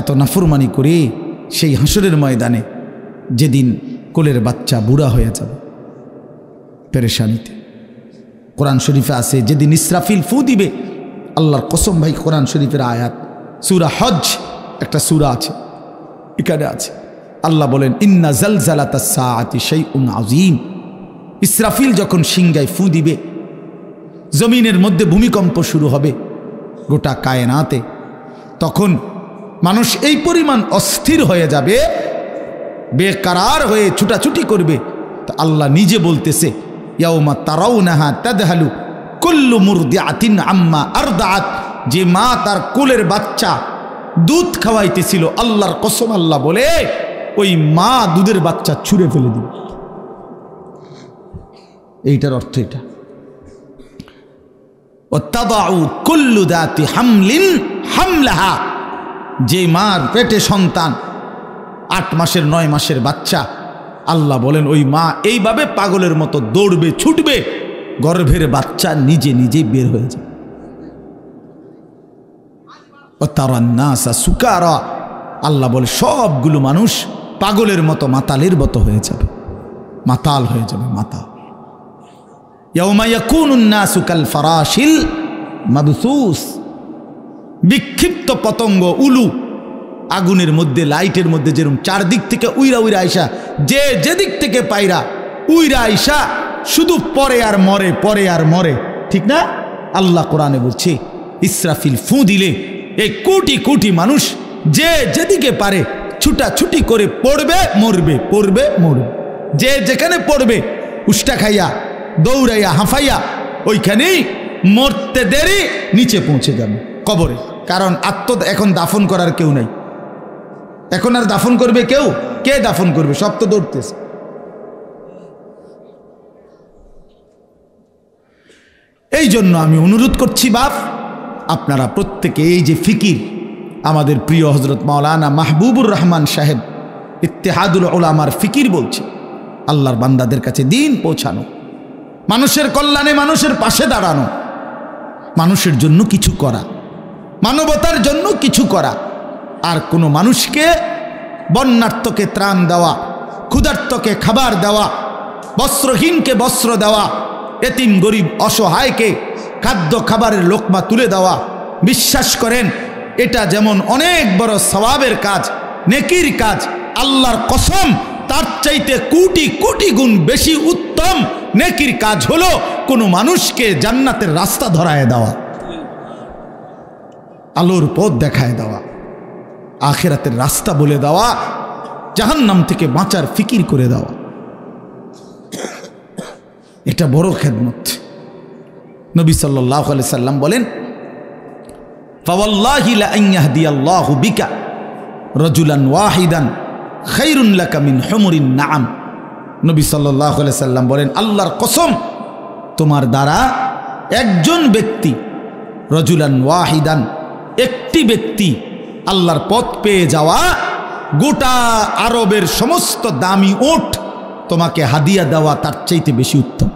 [SPEAKER 1] এত নাফরমানি করে সেই হাসরের ময়দানে, যেদিন কোলের বাচ্চা বুড়া হয়ে যাবে পেরেশানিতে। কোরআন শরীফে আছে যেদিন ইসরাফিল ফু দিবে, আল্লাহর কসম ভাই, কোরআন শরীফের আয়াত, সূরা হজ একটা সূরা আছে, এখানে আছে, আল্লাহ বলেন ইন্না জালজালাতাস সাআতি শাইউন আযীম। ইসরাফিল যখন সিংগায় ফু দিবে, জমিনের মধ্যে ভূমিকম্প শুরু হবে গোটা কায়নাতে, তখন মানুষ এই পরিমাণ অস্থির হয়ে যাবে, বেকারার হয়ে ছুটাছুটি করবে। তো আল্লাহ নিজে বলতেছে, ইয়াউমা তারাউনাহা তাদহালু কুল্লু মুরদিআতিন আম্মা আরদাআত। যে মা তার কোলের বাচ্চা দুধ খাওয়াইতেছিল, আল্লাহর কসম আল্লাহ বলে ওই মা দুধের বাচ্চা ছুঁড়ে ফেলে দিবে। এইটার অর্থ এটা, ওয়াতাদাউ কুল্লু যাতি হামলিন হামলাহা। যে মার পেটে সন্তান 8 মাসের 9 মাসের বাচ্চা, আল্লাহ বলেন ওই মা এইভাবে পাগলের মতো দৌড়বে, ছুটবে, গর্ভের বাচ্চা নিজে নিজেই বের হয়ে যাবে। ওয়াতারান নাসা সুকারা, আল্লাহ বলে সবগুলো মানুষ পাগলের মতো, মাতালের মতো হয়ে যাবে, মাতাল হয়ে যাবে, মাতাল। ইয়াউমা ইয়াকুনুন নাসু কাল ফারাশিল মাবসুস। বিক্ষিপ্ত পতঙ্গ, উলু আগুনের মধ্যে, লাইটের মধ্যে যেরকম চারদিক থেকে উইরা উইরা আইসা, যে যেদিক থেকে পাইরা উইরা আইসা শুধু পরে আর মরে, পরে আর মরে, ঠিক না? আল্লাহ কোরআনে বলছে ইসরাফিল ফু দিলে এই কোটি কোটি মানুষ যে যেদিকে পারে ছুটাছুটি করে পড়বে, মরবে, পড়বে, মরবে। যে যেখানে পড়বে উষ্টা খাইয়া, দৌড়াইয়া, হাঁফাইয়া, ওইখানেই মরতে দেরি নিচে পৌঁছে যাবে কবরে। কারণ এখন দাফন করার কেউ নাই, এখন আর দাফন করবে কেউ? কে দাফন করবে? সব তো দৌড়তেছে। এই জন্য আমি অনুরোধ করছি বাপ, আপনারা প্রত্যেকে এই যে ফিকির, আমাদের প্রিয় হজরত মাওলানা মাহবুবুর রহমান সাহেব ইত্তেহাদুল উলামার ফিকির বলছে, আল্লাহর বান্দাদের কাছে দিন পৌঁছানো, মানুষের কল্যাণে মানুষের পাশে দাঁড়ানো, মানুষের জন্য কিছু করা, মানবতার জন্য কিছু করা, আর কোনো মানুষকে, বন্যার্তকে ত্রাণ দেওয়া, ক্ষুধার্তকে খাবার দেওয়া, বস্ত্রহীনকে বস্ত্র দেওয়া, এতিম গরিব অসহায়কে খাদ্য খাবারের লোকমা তুলে দেওয়া, বিশ্বাস করেন এটা যেমন অনেক বড় সওয়াবের কাজ, নেকির কাজ, আল্লাহর কসম তার চাইতে কোটি কোটি গুণ বেশি উত্তম নেকির কাজ হলো কোনো মানুষকে জান্নাতের রাস্তা ধরায় দেওয়া, আলোর পথ দেখায় দেওয়া, আখিরাতের রাস্তা বলে দেওয়া, জাহান্নাম থেকে বাঁচার ফিকির করে দেওয়া। এটা বড় খেদমত। নবী সাল্লাল্লাহু আলাইহি সাল্লাম বলেন, ফাওয়াল্লাহি লা আন ইয়াহদিয়াল্লাহু বিকা রাজুলান ওয়াহিদান খায়রুন লাকা মিন হুমুরিন নাআম। নবী সাল্লাল্লাহু আলাইহি সাল্লাম বলেন, আল্লাহর কসম, তোমার দ্বারা একজন ব্যক্তি, রাজুলান ওয়াহিদান, একটি ব্যক্তি আল্লাহর পথ পেয়ে যাওয়া, গোটা আরবের সমস্ত দামি উট তোমাকে হাদিয়া দেওয়া তার চাইতে বেশি উত্তম।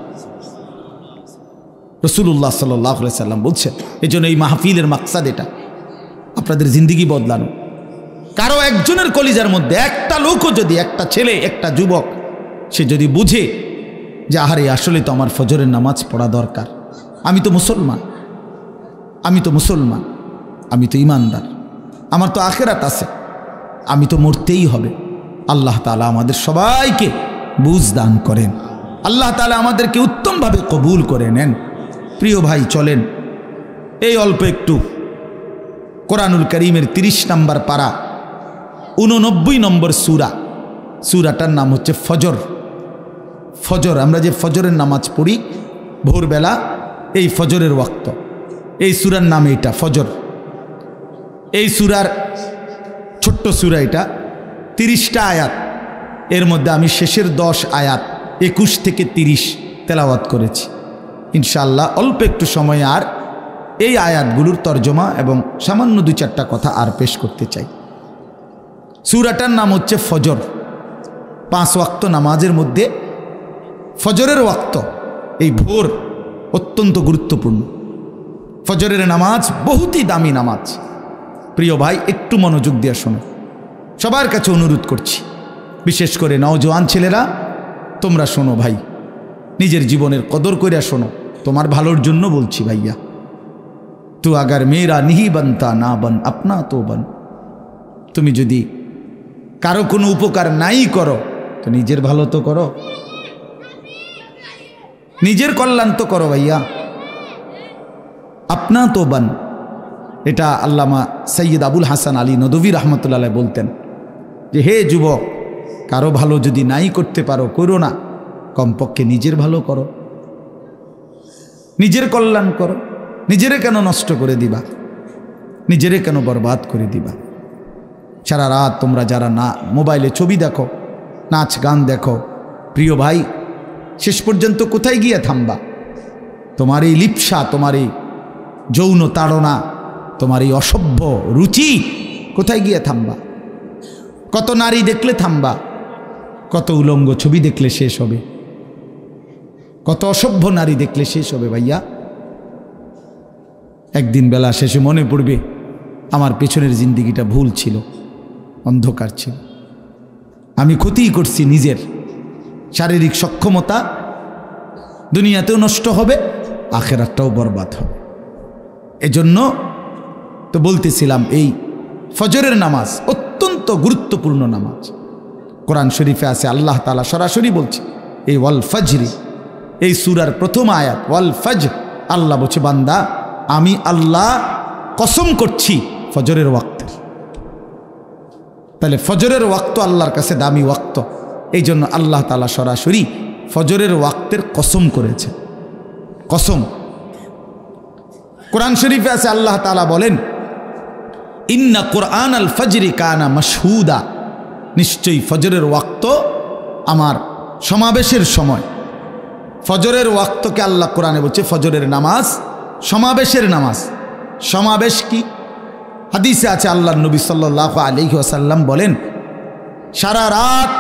[SPEAKER 1] রাসূলুল্লাহ সাল্লাল্লাহু আলাইহি সাল্লাম বলছেন। এই জন্য এই মাহফিলের মাকসাদ এটা, আপনাদের জিন্দেগি বদলানো। কারো একজনের কলিজার মধ্যে একটা লোকও যদি, একটা ছেলে, একটা যুবক, সে যদি বুঝে যে আহারে আসলে তো আমার ফজরের নামাজ পড়া দরকার, আমি তো মুসলমান, আমি তো মুসলমান, আমি তো ইমানদার, আমার তো আখিরাত আছে, আমি তো মরতেই হবে। আল্লাহ তাআলা আমাদের সবাইকে বুঝ দান করেন, আল্লাহ তাআলা আমাদেরকে উত্তমভাবে কবুল করে নেন। প্রিয় ভাই, চলেন এই অল্প একটু কোরআনুল কারীমের 30 নম্বর পারা 89 নম্বর সূরা, সূরাটার নাম হচ্ছে ফজর। ফজর, আমরা যে ফজরের নামাজ পড়ি ভোরবেলা, এই ফজরের ওয়াক্ত, এই সূরার নাম এটা ফজর। এই সূরার ছোট্ট সূরা, এটা 30টা আয়াত, এর মধ্যে আমি শেষের 10 আয়াত 21 থেকে 30 তেলাওয়াত করেছি। ইনশাআল্লাহ অল্প একটু সময় আর এই আয়াতগুলোর তর্জমা এবং সামান্য 2-4টা কথা আর পেশ করতে চাই। সূরাটার নাম হচ্ছে ফজর। 5 ওয়াক্ত নামাজের মধ্যে ফজরের ওয়াক্ত, এই ভোর অত্যন্ত গুরুত্বপূর্ণ। ফজরের নামাজ বহুতই দামি নামাজ। প্রিয় ভাই, একটু মনোযোগ দিয়ে শোনো, সবার কাছে অনুরোধ করছি, বিশেষ করে নওজোয়ান ছেলেরা, তোমরা শোনো ভাই, নিজের জীবনের কদর কইরা শোনো, তোমার ভালোর জন্য বলছি ভাইয়া। তু আগার মেরা নিহি বনতা না বন আপনা তো বন, তুমি যদি কারো কোনো উপকার নাই করো তো নিজের ভালো তো করো, নিজের কল্যাণ তো করো ভাইয়া। আপনা তো বন, এটা আল্লামা সৈয়দ আবুল হাসান আলী নদভী রহমতুল্লাহ আলাইহি বলতেন যে হে যুবক, কারো ভালো যদি নাই করতে পারো, করো না, কমপক্ষে নিজের ভালো করো, নিজের কল্যাণ করো। নিজেরে কেন নষ্ট করে দিবা, নিজেরে কেন বরবাদ করে দিবা? সারা রাত তোমরা যারা না মোবাইলে ছবি দেখো, নাচ গান দেখো, প্রিয় ভাই, শেষ পর্যন্ত কোথায় গিয়ে থামবা? তোমার এই লিপ্সা, তোমার এই যৌন তাড়না, তোমার এই অসভ্য রুচি কোথায় গিয়ে থামবা? কত নারী দেখলে থামবা? কত উলঙ্গ ছবি দেখলে শেষ হবে? কত অসভ্য নারী দেখলে শেষ হবে ভাইয়া? একদিন বেলা শেষে মনে পড়বে আমার পেছনের জিন্দিগিটা ভুল ছিল, অন্ধকার ছিল, আমি ক্ষতিই করছি নিজের। শারীরিক সক্ষমতা দুনিয়াতেও নষ্ট হবে, আখিরাতটাও বরবাদ হবে। এজন্য তো বলতেছিলাম, এই ফজরের নামাজ অত্যন্ত গুরুত্বপূর্ণ নামাজ। কোরআন শরীফে আছে, আল্লাহ তাআলা সরাসরি বলছে, এই ওয়াল ফজরি, এই সূরার প্রথম আয়াত ওয়াল ফজর, আল্লাহ বলছে বান্দা আমি আল্লাহ কসম করছি ফজরের ওয়াক্তের। তাহলে ফজরের ওয়াক্ত আল্লাহর কাছে দামি ওয়াক্ত, এই জন্য আল্লাহ তাআলা সরাসরি ফজরের ওয়াক্তের কসম করেছে। কসম কোরআন শরীফে আছে, আল্লাহ তাআলা বলেন ইন্না কুরআন আল ফজরি কানা মাশহুদা, নিশ্চয়ই ফজরের ওয়াক্ত আমার সমাবেশের সময়। ফজরের ওয়াক্তকে আল্লাহ কোরআনে বলছে ফজরের নামাজ সমাবেশের নামাজ। সমাবেশ কি? হাদিসে আছে আল্লাহর নবী সাল্লাল্লাহু আলাইহি ওয়াসাল্লাম বলেন, সারা রাত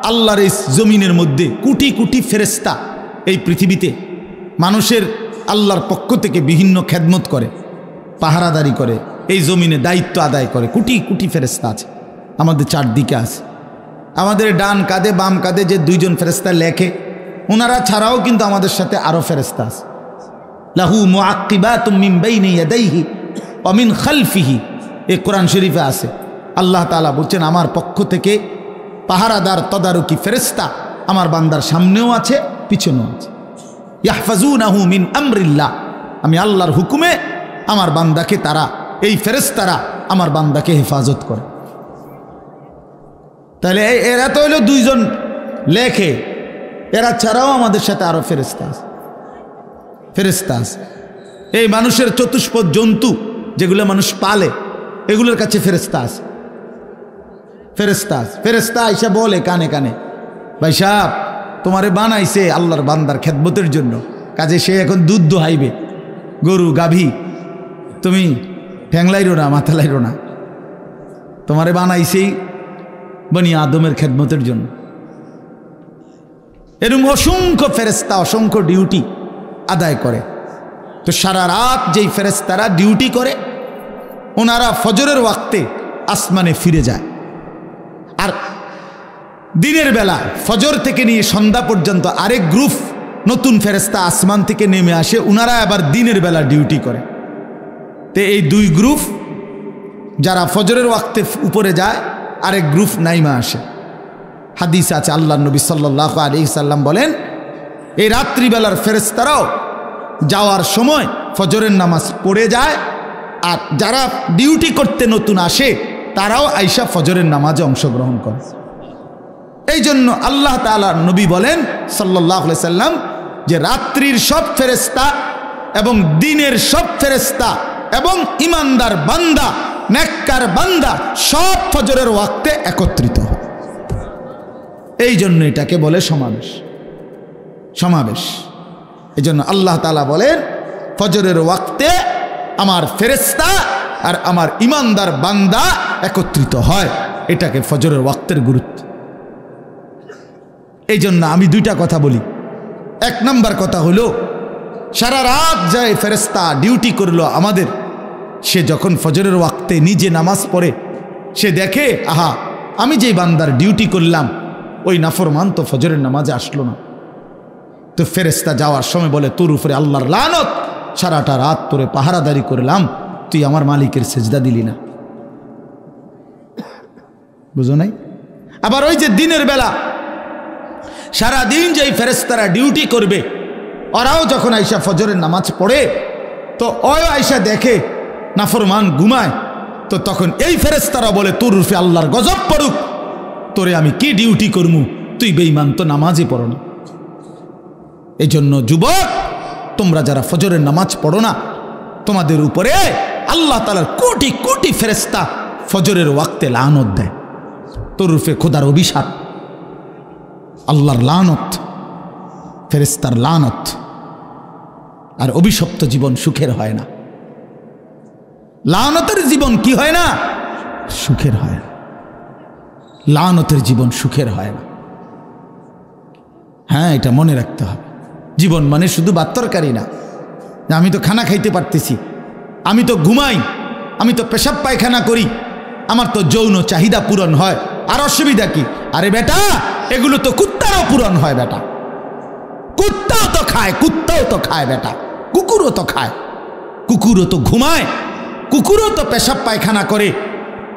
[SPEAKER 1] আল্লাহর এই জমিনের মধ্যে কোটি কোটি ফেরেশতা এই পৃথিবীতে মানুষের আল্লাহর পক্ষ থেকে বিভিন্ন খেদমত করে, পাহারাদারি করে, এই জমিনে দায়িত্ব আদায় করে। কোটি কোটি ফেরেশতা আছে আমাদের চারদিকে আছে। আমাদের ডান কাঁধে বাম কাঁধে যে দুইজন ফেরেশতা লেখে, ওনারা ছাড়াও কিন্তু আমাদের সাথে আরও ফেরেশতা আছে। লাহু মুআক্কিবাতুম মিন বাইনি ইয়াদাইহি ওয়া মিন খালফিহি, এই কোরআন শরীফে আছে। আল্লাহ তাআলা বলছেন আমার পক্ষ থেকে পাহারাদার তদারকি ফেরেশতা আমার বান্দার সামনেও আছে, পিছনেও আছে। ইয়াহফাজুনাহু মিন আমরিল্লাহ, আমি আল্লাহর হুকুমে আমার বান্দাকে তারা, এই ফেরেশতারা আমার বান্দাকে হেফাজত করে। তাহলে এরা তো হইল দুইজন লেখে, এরা ছাড়াও আমাদের সাথে আরো ফেরেশতা আছে। ফেরেশতা আছে এই মানুষের চতুষ্পদ জন্তু যেগুলো মানুষ পালে, এগুলোর কাছে ফেরেশতা আছে। ফেরেশতা আছে। ফেরেশতা আইসা বলে কানে কানে, ভাই সাহেব তোমারে বানাইছে আল্লাহর বান্দার খেদমতের জন্য, কাজে সে এখন দুধ দোহাইবে, গরু গাভী, তুমি ঠ্যাংলাইরো না, মাথা লাইরো না, তোমারে বানাইছেই বনি আদমের খেদমতের জন্য। এরকম অসংখ্য ফেরেশতা অসংখ্য ডিউটি আদায় করে। তো সারা রাত যেই ফেরেশতারা ডিউটি করে, ওনারা ফজরের ওয়াক্তে আসমানে ফিরে যায়। আর দিনের বেলা ফজর থেকে নিয়ে সন্ধ্যা পর্যন্ত আরেক গ্রুপ নতুন ফেরেশতা আসমান থেকে নেমে আসে, ওনারা আবার দিনের বেলা ডিউটি করে। তো এই দুই গ্রুপ, যারা ফজরের ওয়াক্তে উপরে যায়, আরেক গ্রুপ নাইমা আসে। হাদিস আছে আল্লাহর নবী সাল্লাল্লাহু আলাইহি সাল্লাম বলেন, এই রাত্রিবেলার ফেরেশতারাও যাওয়ার সময় ফজরের নামাজ পড়ে যায়, আর যারা ডিউটি করতে নতুন আসে তারাও আইসা ফজরের নামাজে অংশগ্রহণ করে। এই জন্য আল্লাহ তাআলা নবী বলেন সাল্লাল্লাহু আলাইহি সাল্লাম যে রাত্রির সব ফেরেশতা এবং দিনের সব ফেরেশতা এবং ইমানদার বান্দা, নেককার বান্দা সব ফজরের ওয়াক্তে একত্রিত হয়। এই জন্য এটাকে বলে সমাবেশ। সমাবেশ। এই জন্য আল্লাহ তাআলা বলেন ফজরের ওয়াক্তে আমার ফেরেশতা আর আমার ইমানদার বান্দা একত্রিত হয়, এটাকে ফজরের ওয়াক্তের গুরুত্ব। এই জন্য আমি দুইটা কথা বলি। এক নাম্বার কথা হলো, সারা রাত যায় ফেরেশতা ডিউটি করলো আমাদের, সে যখন ফজরের ওয়াক্তে নিজে নামাজ পড়ে, সে দেখে আহা আমি যেই বান্দার ডিউটি করলাম ওই নাফরমান তো ফজরের নামাজে আসলো না। তো ফেরেশতা যাওয়ার সময় বলে, তোর উপরে আল্লাহর লানত, সারাটা রাত তোরে পাহারাদারি করলাম, তুই আমার মালিকের সেজদা দিলি না। বুঝো নাই? আবার ওই যে দিনের বেলা সারাদিন যেই ফেরেশতারা ডিউটি করবে, ওরাও যখন আইসা ফজরের নামাজ পড়ে, তো ওই আইসা দেখে নাফরমান ঘুমায়, তো তখন এই ফেরেশতারা বলে, তোর রূপে আল্লাহর গজব পড়ুক, তোরে আমি কি ডিউটি করমু, তুই বেঈমান, তো নামাজই পড়ো না। এই জন্য যুবক, তোমরা যারা ফজরের নামাজ পড়ো না, তোমাদের উপরে আল্লাহ তাআলার কোটি কোটি ফেরেশতা ফজরের ওয়াক্তে লানত দেয়। তোর রূপে খোদার অভিশাপ, আল্লাহর লানত, ফেরেশতার লানত। আর অভিশপ্ত জীবন সুখের হয় না। লানতের জীবন কি হয় না? সুখের হয় না। লানতের জীবন সুখের হয় না। হ্যাঁ, এটা মনে রাখতে হবে। জীবন মানে শুধু বাত্তরকারী না, আমি তো খানা খাইতে পারতেছি, আমি তো ঘুমাই, আমি তো পেশাব পায়খানা করি, আমার তো যৌন চাহিদা পূরণ হয়, আর অসুবিধা কি? আরে বেটা, এগুলো তো কুত্তারও পূরণ হয় বেটা। কুত্তাও তো খায়, কুত্তাও তো খায় বেটা, কুকুরও তো খায়, কুকুরও তো ঘুমায়, কুকুরও তো পেশাব পায়খানা করে,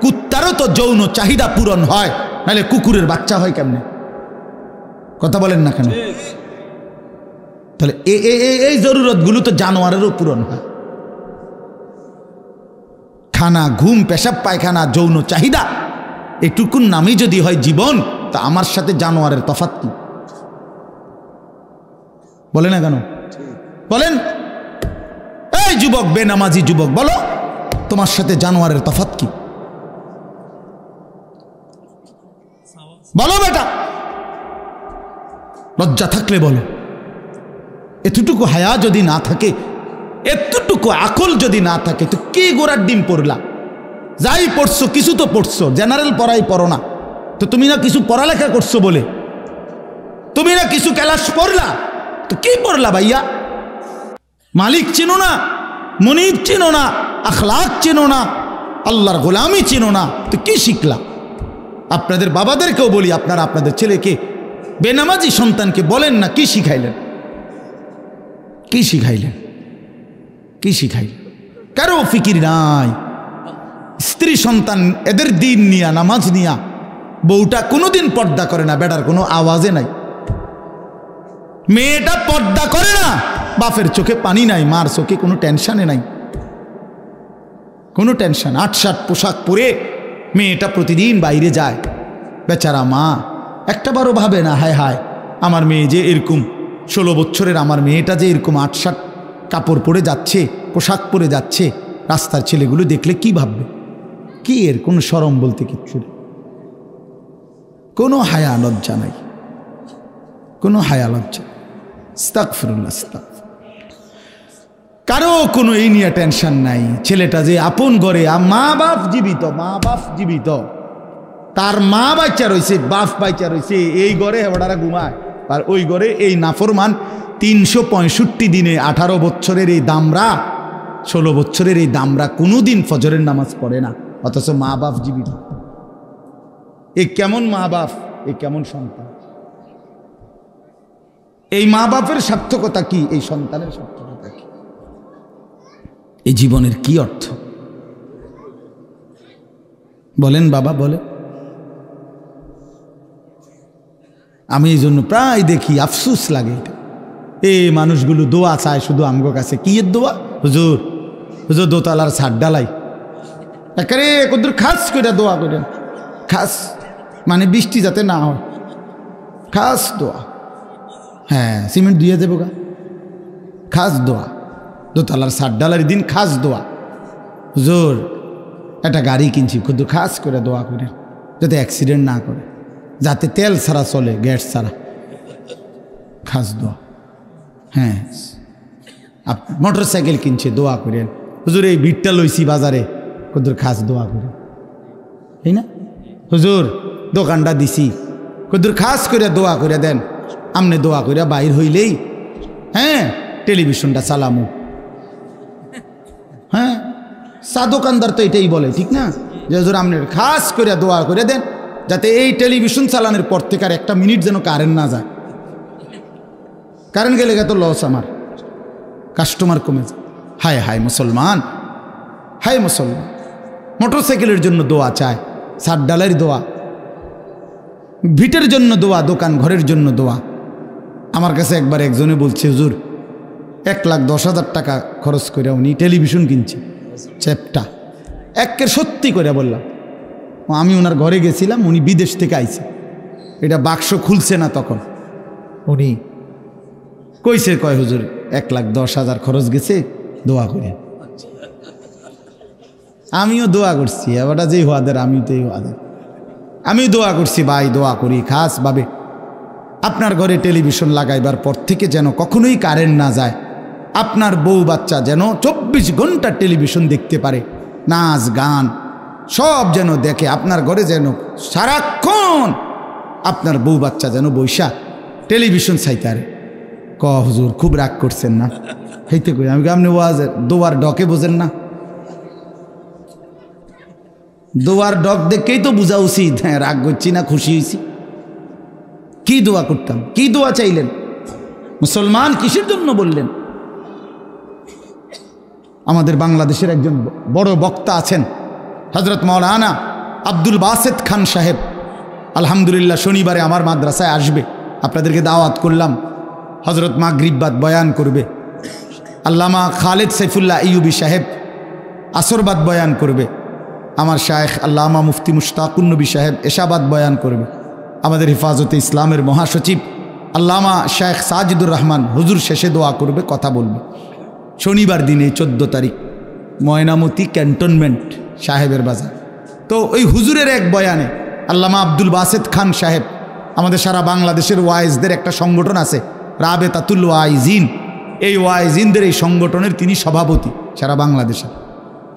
[SPEAKER 1] কুত্তারও তো যৌন চাহিদা পূরণ হয়, নাহলে কুকুরের বাচ্চা হয় কেমনে? কথা বলেন না কেন? তাহলে এই জরুরতগুলো তো জানোয়ারেরও পূরণ হয়। খানা, ঘুম, পেশাব পায়খানা, যৌন চাহিদা, এটুকুন নামই যদি হয় জীবন, তা আমার সাথে জানোয়ারের তফাৎ কি? বলে না কেন? বলেন। এই যুবক, বেনামাজি যুবক, বলো তোমার সাথে জানোয়ারের তফাৎ কি? বলো বেটা, লজ্জা থাকলে বলো। এতটুকু হায়া যদি না থাকে, এতটুকু আকল যদি না থাকে, তো কি গোড়ার ডিম পড়লা? যাই পড়ছো কিছু তো পড়ছো, জেনারেল পড়াই পড়ো না তো। তুমি না কিছু পড়ালেখা করছো বলে, তুমি না কিছু ক্লাস পড়লা, তো কি পড়লা ভাইয়া? মালিক চিনো না, মুনিব চিনো না, আখলাক চিনো না, আল্লাহর গোলামি চিনো না, তো কি শিখলা? আপনাদের বাবাদেরকেও বলি, আপনারা আপনাদের ছেলেকে, বেনামাজি সন্তানকে বলেন না কি শিখাইলেন, কি শিখাইলেন, কি শিখাইলেন? কারো ফিকির নাই। স্ত্রী সন্তান এদের দিন নিয়া, নামাজ নিয়া, বউটা কোনোদিন পর্দা করে না, বেটার কোনো আওয়াজে নাই। মেয়েটা পর্দা করে না, বাপের চোখে পানি নাই, মার চোখে কোনো টেনশনে নাই, কোনো টেনশন। ৮-৭ পোশাক পরে মেয়েটা প্রতিদিন বাইরে যায়, বেচারা মা একটাবারও ভাবে না, হায় হায় আমার মেয়ে যে এরকম 16 বছরের আমার মেয়েটা যে এরকম ৮-৭ কাপড় পরে যাচ্ছে, পোশাক পরে যাচ্ছে, রাস্তার ছেলেগুলো দেখলে কি ভাববে? কি এর কোনো শরম বলতে কিচ্ছু নেই, কোনো হায়া লজ্জা নাই, কোনো হায়া লজ্জা। আস্তাগফিরুল্লাহ, আস্তাগফিরুল্লাহ। কারো কোনো এই নিয়ে টেনশন নাই। ছেলেটা যে আপন ঘরে, মা বাপ জীবিত, মা বাপ জীবিত, তার মা বাচ্চা রয়েছে, বাপ বাচ্চা রয়েছে, এই ঘরে হেবড়ারা ঘুমায়, আর ওই ঘরে এই নাফরমান 365 দিনে 18 বছরের এই দামরা, 16 বছরের এই দামরা কোনোদিন ফজরের নামাজ পড়ে না, অথচ মা বাপ জীবিত। এ কেমন মা বাপ, এ কেমন সন্তান? এই মা বাপের সার্থকতা কি, এই সন্তানের সার্থকতা কি, এই জীবনের কি অর্থ বলেন বাবা, বলে। আমি এই জন্য প্রায় দেখি, আফসোস লাগে এটা, এই মানুষগুলো দোয়া চায় শুধু আমগো কাছে। কি এর দোয়া? হুজুর, হুজুর দোতলার ছাদ ডালাই, একেবারে কদ্দুর খাস করে দোয়া করেন, খাস মানে বৃষ্টি যাতে না হয়, খাস দোয়া। হ্যাঁ, সিমেন্ট দিয়ে দেবো গা, খাস দোয়া। দোতলার ছাদ ডালার দিন খাস দোয়া। হুজুর একটা গাড়ি কিনছি, কদ্দুর খাস করে দোয়া করেন যাতে অ্যাক্সিডেন্ট না করে, যাতে তেল ছাড়া চলে, গ্যাস ছাড়া, খাস দোয়া। হ্যাঁ, মোটর সাইকেল কিনছে, দোয়া করেন। হুজুর এই ভিড়টা লইছি বাজারে, কদ্দুর খাস দোয়া করেন, তাই না? হুজুর দোকানটা দিছি, কদ্দুর খাস করে দোয়া করে দেন। আমনে দোয়া করে বাইর হইলেই, হ্যাঁ টেলিভিশনটা চালামু। হ্যাঁ, চা দোকানদার তো এটাই বলে, ঠিক না? যে হুজুর আপনি খাস করে দোয়া করে দেন যাতে এই টেলিভিশন চালানোর পর থেকে আর একটা মিনিট যেন কারেন্ট না যায়। কারেন্ট গেলে তো লস, আমার কাস্টমার কমে যায়। হায় হায় মুসলমান, হায় মুসলমান, মোটর সাইকেলের জন্য দোয়া চায়, ছাদ ডালের দোয়া, ভিটের জন্য দোয়া, দোকান ঘরের জন্য দোয়া। আমার কাছে একবার একজনে বলছে, হুজুর 1,10,000 টাকা খরচ করে উনি টেলিভিশন কিনছে, চ্যাপটা একের সত্যি করে বললাম। আমি ওনার ঘরে গেছিলাম, উনি বিদেশ থেকে আইছে, এটা বাক্স খুলছে না তখন, উনি কইছে, কয় হুজুর 1,10,000 খরচ গেছে, দোয়া করে। আমিও দোয়া করছি, এবারটা যেই হওয়াদের, আমি তো এই হওয়াদের, আমি দোয়া করছি, ভাই দোয়া করি খাস ভাবে আপনার ঘরে টেলিভিশন লাগাইবার পর থেকে যেন কখনোই কারেন্ট না যায়, আপনার বউ বাচ্চা যেন 24 ঘন্টা টেলিভিশন দেখতে পারে, নাচ গান সব যেন দেখে, আপনার ঘরে যেন সারাক্ষণ আপনার বউ বাচ্চা যেন বৈশা টেলিভিশন চাইতারে। ক হুজুর খুব রাগ করছেন না? হইতে করি আমি, আপনি দোয়ার ডকে বোঝেন না? দোয়ার ডক দেখেই তো বোঝা উচিত, হ্যাঁ রাগ করছি না খুশি হয়েছি। কি দোয়া করতাম, কি দোয়া চাইলেন? মুসলমান কিসের জন্য বললেন? আমাদের বাংলাদেশের একজন বড় বক্তা আছেন, হযরত মাওলানা আব্দুল বাসেত খান সাহেব। আলহামদুলিল্লাহ শনিবারে আমার মাদ্রাসায় আসবে, আপনাদেরকে দাওয়াত করলাম। হযরত মাগরিববাদ বয়ান করবে। আল্লামা খালেদ সাইফুল্লাহ আইয়ুবী সাহেব আসরবাদ বয়ান করবে। আমার শায়েখ আল্লামা মুফতি মুশতাকুন নবী সাহেব এশাবাদ বয়ান করবে। আমাদের হেফাজতে ইসলামের মহাসচিব আল্লামা শায়েখ সাজিদুর রহমান হুজুর শেষে দোয়া করবে, কথা বলবে। শনিবার দিনে 14 তারিখ ময়নামতি ক্যান্টনমেন্ট সাহেবের বাজার। তো ওই হুজুরের এক বয়ানে আল্লামা আব্দুল বাসেত খান সাহেব, আমাদের সারা বাংলাদেশের ওয়াইজদের একটা সংগঠন আছে রাবেতাতুল ওয়াইজিন, এই ওয়াইজিনদের এই সংগঠনের তিনি সভাপতি সারা বাংলাদেশে।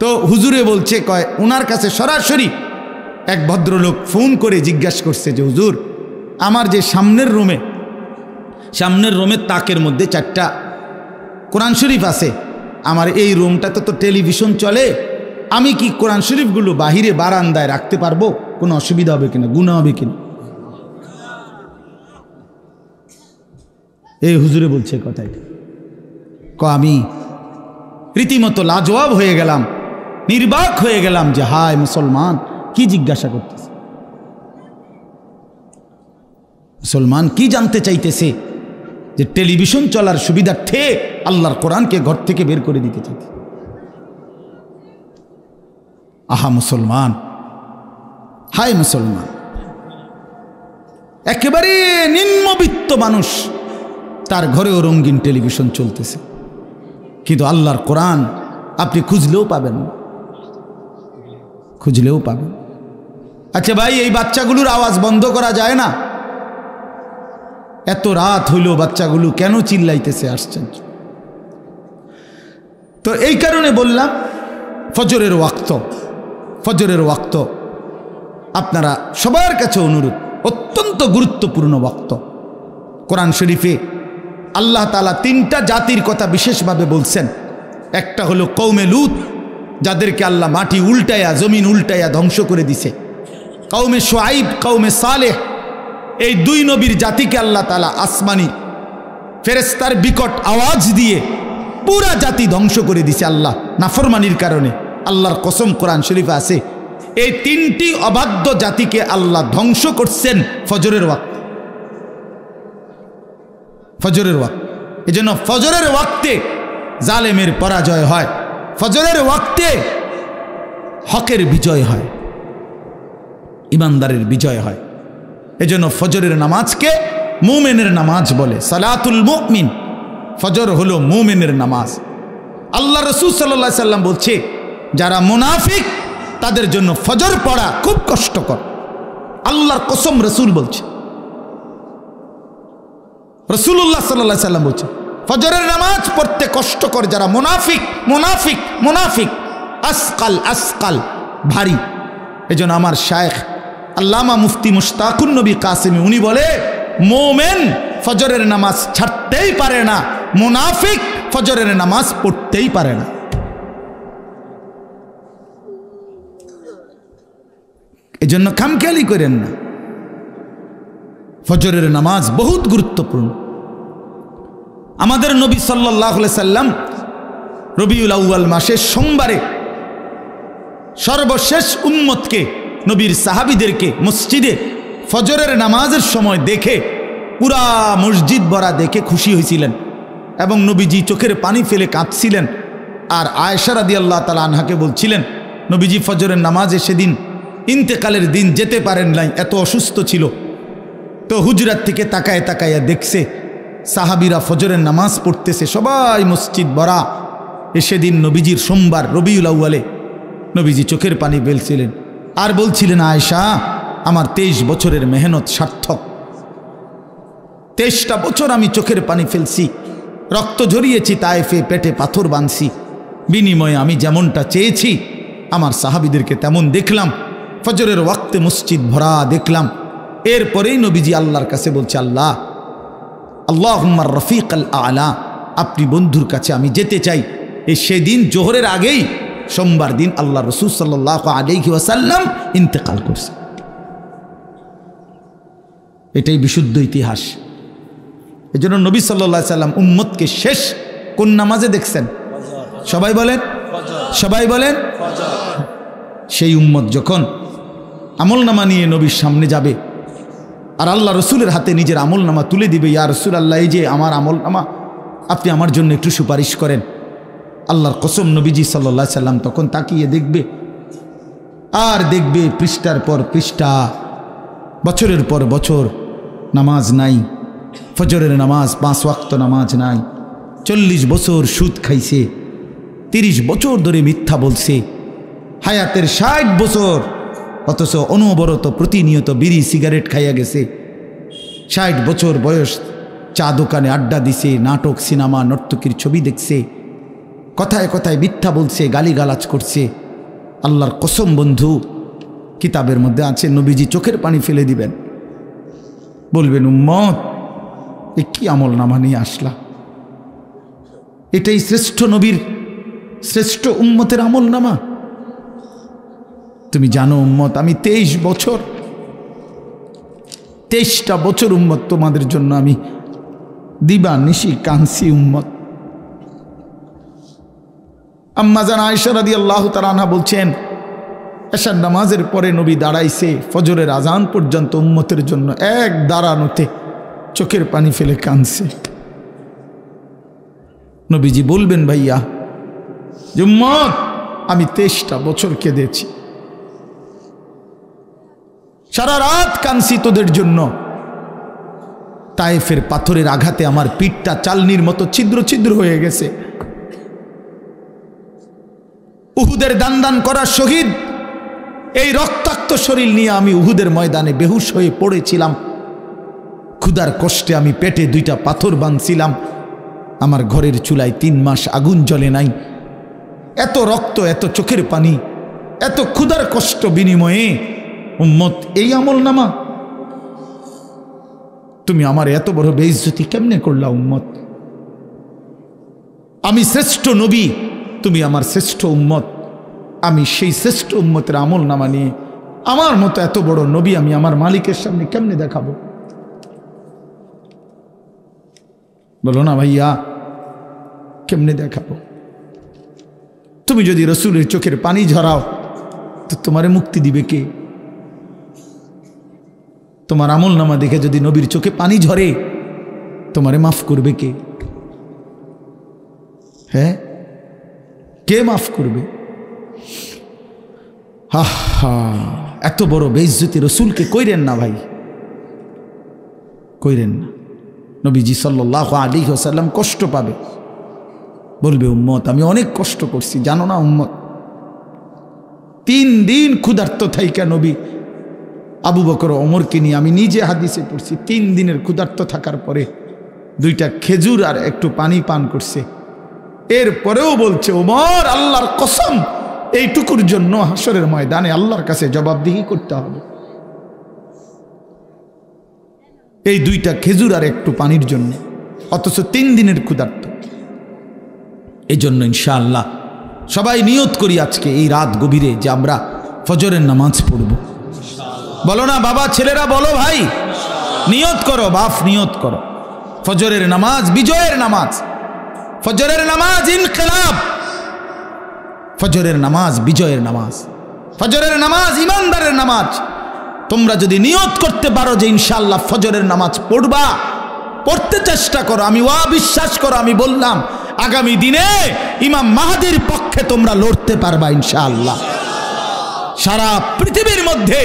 [SPEAKER 1] তো হুজুরে বলছে, কয় ওনার কাছে সরাসরি এক ভদ্রলোক ফোন করে জিজ্ঞাসা করছে যে হুজুর, আমার যে সামনের রুমের তাকের মধ্যে 4টা কোরআন শরীফ আছে, আমার এই রুমটাতে তো টেলিভিশন চলে, আমি কি কোরআন শরীফগুলো বাহিরে বারান্দায় রাখতে পারবো? কোনো অসুবিধা হবে কিনা, গুনাহ হবে কিনা? এই হুজুরে বলছে কথাই। আমি রীতিমতো লাজবাব হয়ে গেলাম, নির্বাক হয়ে গেলাম যে হায় মুসলমান কি জিজ্ঞাসা করতেছে, মুসলমান কি জানতে চাইতেছে যে টেলিভিশন চলার সুবিধার্থে আল্লাহর কোরআনকে ঘর থেকে বের করে দিতে চাইছে। আহা মুসলমান, হায় মুসলমান, একেবারে নিম্নবিত্ত মানুষ, তার ঘরেও রঙিন টেলিভিশন চলতেছে, কিন্তু আল্লাহর কোরআন আপনি খুঁজলেও পাবেন না, খুঁজলেও পাবেন। আচ্ছা ভাই, এই বাচ্চাগুলোর আওয়াজ বন্ধ করা যায় না? এত রাত হইল বাচ্চাগুলো কেন চিল্লাইতেছে? আসছেন তো এই কারণে বললাম ফজরের ওয়াক্ত আপনারা সবার কাছে অনুরোধ, অত্যন্ত গুরুত্বপূর্ণ ওয়াক্ত। কোরআন শরীফে আল্লাহ তাআলা 3টা জাতির কথা বিশেষভাবে বলছেন। একটা হলো কওমে লূত, যাদেরকে আল্লাহ মাটি উল্টায়া, জমিন উল্টায়া ধ্বংস করে দিছে। কওমে শুআইব, কওমে সালেহ, এই 2 নবীর জাতিকে আল্লাহ তাআলা আসমানি ফেরেশতার বিকট আওয়াজ দিয়ে পুরা জাতি ধ্বংস করে দিছে আল্লাহ নাফরমানির কারণে। আল্লাহর কসম কোরআন শরীফে আছে, এই 3টি অবাধ্য জাতিকে আল্লাহ ধ্বংস করছেন ফজরের ওয়াক্তে। এজন্য ফজরের ওয়াক্তে জালেমের পরাজয় হয়, ফজরের ওয়াক্তে হকের বিজয় হয়, ইমানদারের বিজয় হয়। এজন্য ফজরের নামাজকে মুমিনের নামাজ বলে, সালাতুল মুমিন। ফজর হলো মুমিনের নামাজ। আল্লাহ রাসূল সাল্লাল্লাহু আলাইহি সাল্লাম বলছে, যারা মুনাফিক তাদের জন্য ফজর পড়া খুব কষ্টকর। আল্লাহর কসম রাসূল বলছে, রাসূলুল্লাহ সাল্লাল্লাহু আলাইহি সাল্লাম বলছে ফজরের নামাজ পড়তে কষ্টকর যারা মুনাফিক, আসকাল, ভারী। এজন্য আমার শায়েখ আল্লামা মুফতি মুশতাকুন নবী কাসেমি উনি বলে, মোমেন ফজরের নামাজ ছাড়তেই পারে না, মুনাফিক ফজরের নামাজ পড়তেই পারে না। এজন্য খামখেয়ালি করেন না, ফজরের নামাজ বহুত গুরুত্বপূর্ণ। আমাদের নবী সাল্লাল্লাহু আলাইহি সাল্লাম রবিউল আউয়াল মাসের সোমবারে সর্বশেষ উম্মতকে, নবীর সাহাবীদেরকে মসজিদে ফজরের নামাজের সময় দেখে পুরা মসজিদ ভরা দেখে খুশি হয়েছিলেন এবং নবীজি চোখের পানি ফেলে কাঁদছিলেন। আর আয়েশা রাদিয়াল্লাহু তাআলা আনহাকে বলছিলেন, নবীজি ফজরের নামাজে সেদিন ইন্তেকালের দিন যেতে পারেন নাই, এত অসুস্থ ছিল। তো হুজরাত থেকে তাকায়া দেখছে সাহাবীরা ফজরের নামাজ পড়তেছে, সবাই মসজিদ ভরা। সেদিন নবীজির সোমবার রবিউল আউয়ালে নবীজি চোখের পানি ফেলছিলেন আর বলছিলেন, আয়েশা আমার 23 বছরের মেহনত সার্থক। 23টা বছর আমি চোখের পানি ফেলছি, রক্ত ঝরিয়েছি তায়েফে, পেটে পাথর বাঁধছি, বিনিময়ে আমি যেমনটা চেয়েছি আমার সাহাবীদেরকে তেমন দেখলাম, ফজরের ওয়াক্তে মসজিদ ভরা দেখলাম। এরপরেই নবীজি আল্লাহর কাছে বলছে, আল্লাহুম্মা রফিকাল আলা, আপনি বন্ধুর কাছে আমি যেতে চাই। এই সেদিন জোহরের আগেই সোমবার দিন আল্লাহ রাসূল সাল্লাল্লাহু আলাইহি ওয়াসাল্লাম ইন্তেকাল করছে। এটাই বিশুদ্ধ ইতিহাস। এজন্য নবী সাল্লাল্লাহু আলাইহি সাল্লাম উম্মতকে শেষ কোন নামাজে দেখছেন? সবাই বলেন সেই উম্মত যখন আমলনামা নিয়ে নবীর সামনে যাবে আর আল্লাহ রসুলের হাতে নিজের আমলনামা তুলে দিবে, ইয়া রাসূলুল্লাহ, এই যে আমার আমলনামা, আপনি আমার জন্য একটু সুপারিশ করেন। আল্লাহর কসম নবীজি সাল্লাল্লাহু আলাইহি সাল্লাম তখন তাকিয়ে দেখবে আর দেখবে পৃষ্ঠার পর পৃষ্ঠা, বছরের পর বছর নামাজ নাই, ফজরের নামাজ 5 ওয়াক্ত নামাজ নাই, 40 বছর সুদ খাইছে, 30 বছর ধরে মিথ্যা বলছে, হায়াতের 60 বছর অথচ অনবরত প্রতিনিয়ত বিড়ি সিগারেট খাইয়া গেছে। 60 বছর বয়স, চা দোকানে আড্ডা দিছে, নাটক সিনেমা নর্তকীর ছবি দেখছে, কথায় কথায় মিথ্যা বলছে, গালিগালাজ করছে। আল্লাহর কসম বন্ধু, কিতাবের মধ্যে আছে নবীজি চোখের পানি ফেলে দিবেন, বলবেন উম্মত এ কি আমল নামা নিয়ে আসলা? এটাই শ্রেষ্ঠ নবীর শ্রেষ্ঠ উম্মতের আমল নামা? তুমি জানো উম্মত, আমি 23টা বছর উম্মত তোমাদের জন্য আমি দিবা নিশি কাঁদছি উম্মত। আম্মা জান আয়েশা রাদিয়াল্লাহু তাআলা আনহা বলছেন, এশার নামাজের পরে নবী দাঁড়াইছে ফজরের আজান পর্যন্ত উম্মতের জন্য এক দাঁড়ানোতে চোখের পানি ফেলে কাঁদছে। নবীজি বলবেন, ভাইয়া যে উম্মত আমি 23টা বছর কেঁদেছি, সারা রাত কাঁদছি তোদের জন্য। তায়েফের পাথরের আঘাতে আমার পিঠটা চালনির মতো ছিদ্র ছিদ্র হয়ে গেছে। উহুদের দান দান করা শহীদ, এই রক্তাক্ত শরীর নিয়ে আমি উহুদের ময়দানে বেহুশ হয়ে পড়েছিলাম। ক্ষুধার কষ্টে আমি পেটে 2টা পাথর বাঁধছিলাম। আমার ঘরের চুলায় 3 মাস আগুন জ্বলে নাই। এত রক্ত, এত চোখের পানি, এত ক্ষুধার কষ্ট বিনিময়ে উম্মত এই আমল নামা? তুমি আমার এত বড় বেইজ্জতি কেমনে করলা উম্মত? আমি শ্রেষ্ঠ নবী, তুমি আমার শ্রেষ্ঠ উম্মত। আমি সেই শ্রেষ্ঠ উম্মতের আমল নামা নিয়ে আমার মতো এত বড় নবী আমি আমার মালিকের সামনে কেমনে দেখাবো? বলো না ভাইয়া, কেমনে দেখাবো? তুমি যদি রসুলের চোখের পানি ঝরাও তো তোমারে মুক্তি দিবে কে? তোমার আমল নামা দেখে যদি নবীর চোখে পানি ঝরে তোমারে মাফ করবে কে? হ্যাঁ, কে মাফ করবে? এত বড় বেইজ্জতি রসুলকে কইরেন না ভাই, কইরেন না। নবীজি সাল্লাল্লাহু আলাইহি ওয়াসাল্লাম কষ্ট পাবে, বলবে উম্মত আমি অনেক কষ্ট করছি, জানো না উম্মত? 3 দিন ক্ষুধার্ত থাইকা নবী আবু বকর ওমরকে নিয়ে, আমি নিজে হাদিসে পড়ছি, 3 দিনের ক্ষুধার্ত থাকার পরে 2টা খেজুর আর একটু পানি পান করছে। এরপরেও বলছে ওমর আল্লাহর কসম এইটুকুর জন্য হাসরের ময়দানে আল্লাহর কাছে জবাবদিহি করতে হবে, এই 2টা খেজুর আর একটু পানির জন্য, অথচ 3 দিনের ক্ষুধার্ত। এই জন্য ইনশাআল্লাহ সবাই নিয়ত করি আজকে এই রাত গভীরে যে আমরা ফজরের নামাজ পড়ব। বলো না বাবা, ছেলেরা বলো ভাই, নিয়ত করো বাপ, নিয়ত করো। ফজরের নামাজ বিজয়ের নামাজ, ফজরের নামাজ ইনকিলাব, ফজরের নামাজ বিজয়ের নামাজ, ফজরের নামাজ ইমানদারের নামাজ। তোমরা যদি নিয়ত করতে পারো যে ইনশাআল্লাহ ফজরের নামাজ পড়বা, পড়তে চেষ্টা করো, আমি বিশ্বাস করো, আমি বললাম আগামী দিনে ইমাম মাহদির পক্ষে তোমরা লড়তে পারবা ইনশাআল্লাহ। সারা পৃথিবীর মধ্যে,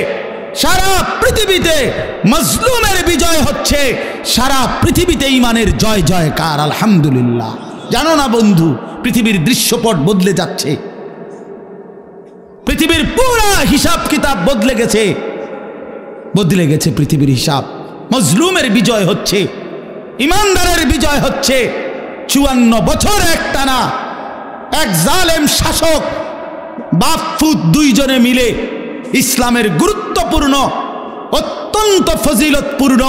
[SPEAKER 1] সারা পৃথিবীতে মজলুমের বিজয় হচ্ছে, সারা পৃথিবীতে ইমানের জয় জয়কার আলহামদুলিল্লাহ। জানো না বন্ধু, পৃথিবীর দৃশ্যপট বদলে যাচ্ছে, পৃথিবীর পুরা হিসাব কিতাব বদলে গেছে, বদলে গেছে পৃথিবীর হিসাব। মজলুমের বিজয় হচ্ছে, ইমানদারের বিজয় হচ্ছে। 54 বছর একটানা এক জালেম শাসক বাপ ফুত 2 জনে মিলে ইসলামের গুরুত্বপূর্ণ অত্যন্ত ফজিলতপূর্ণ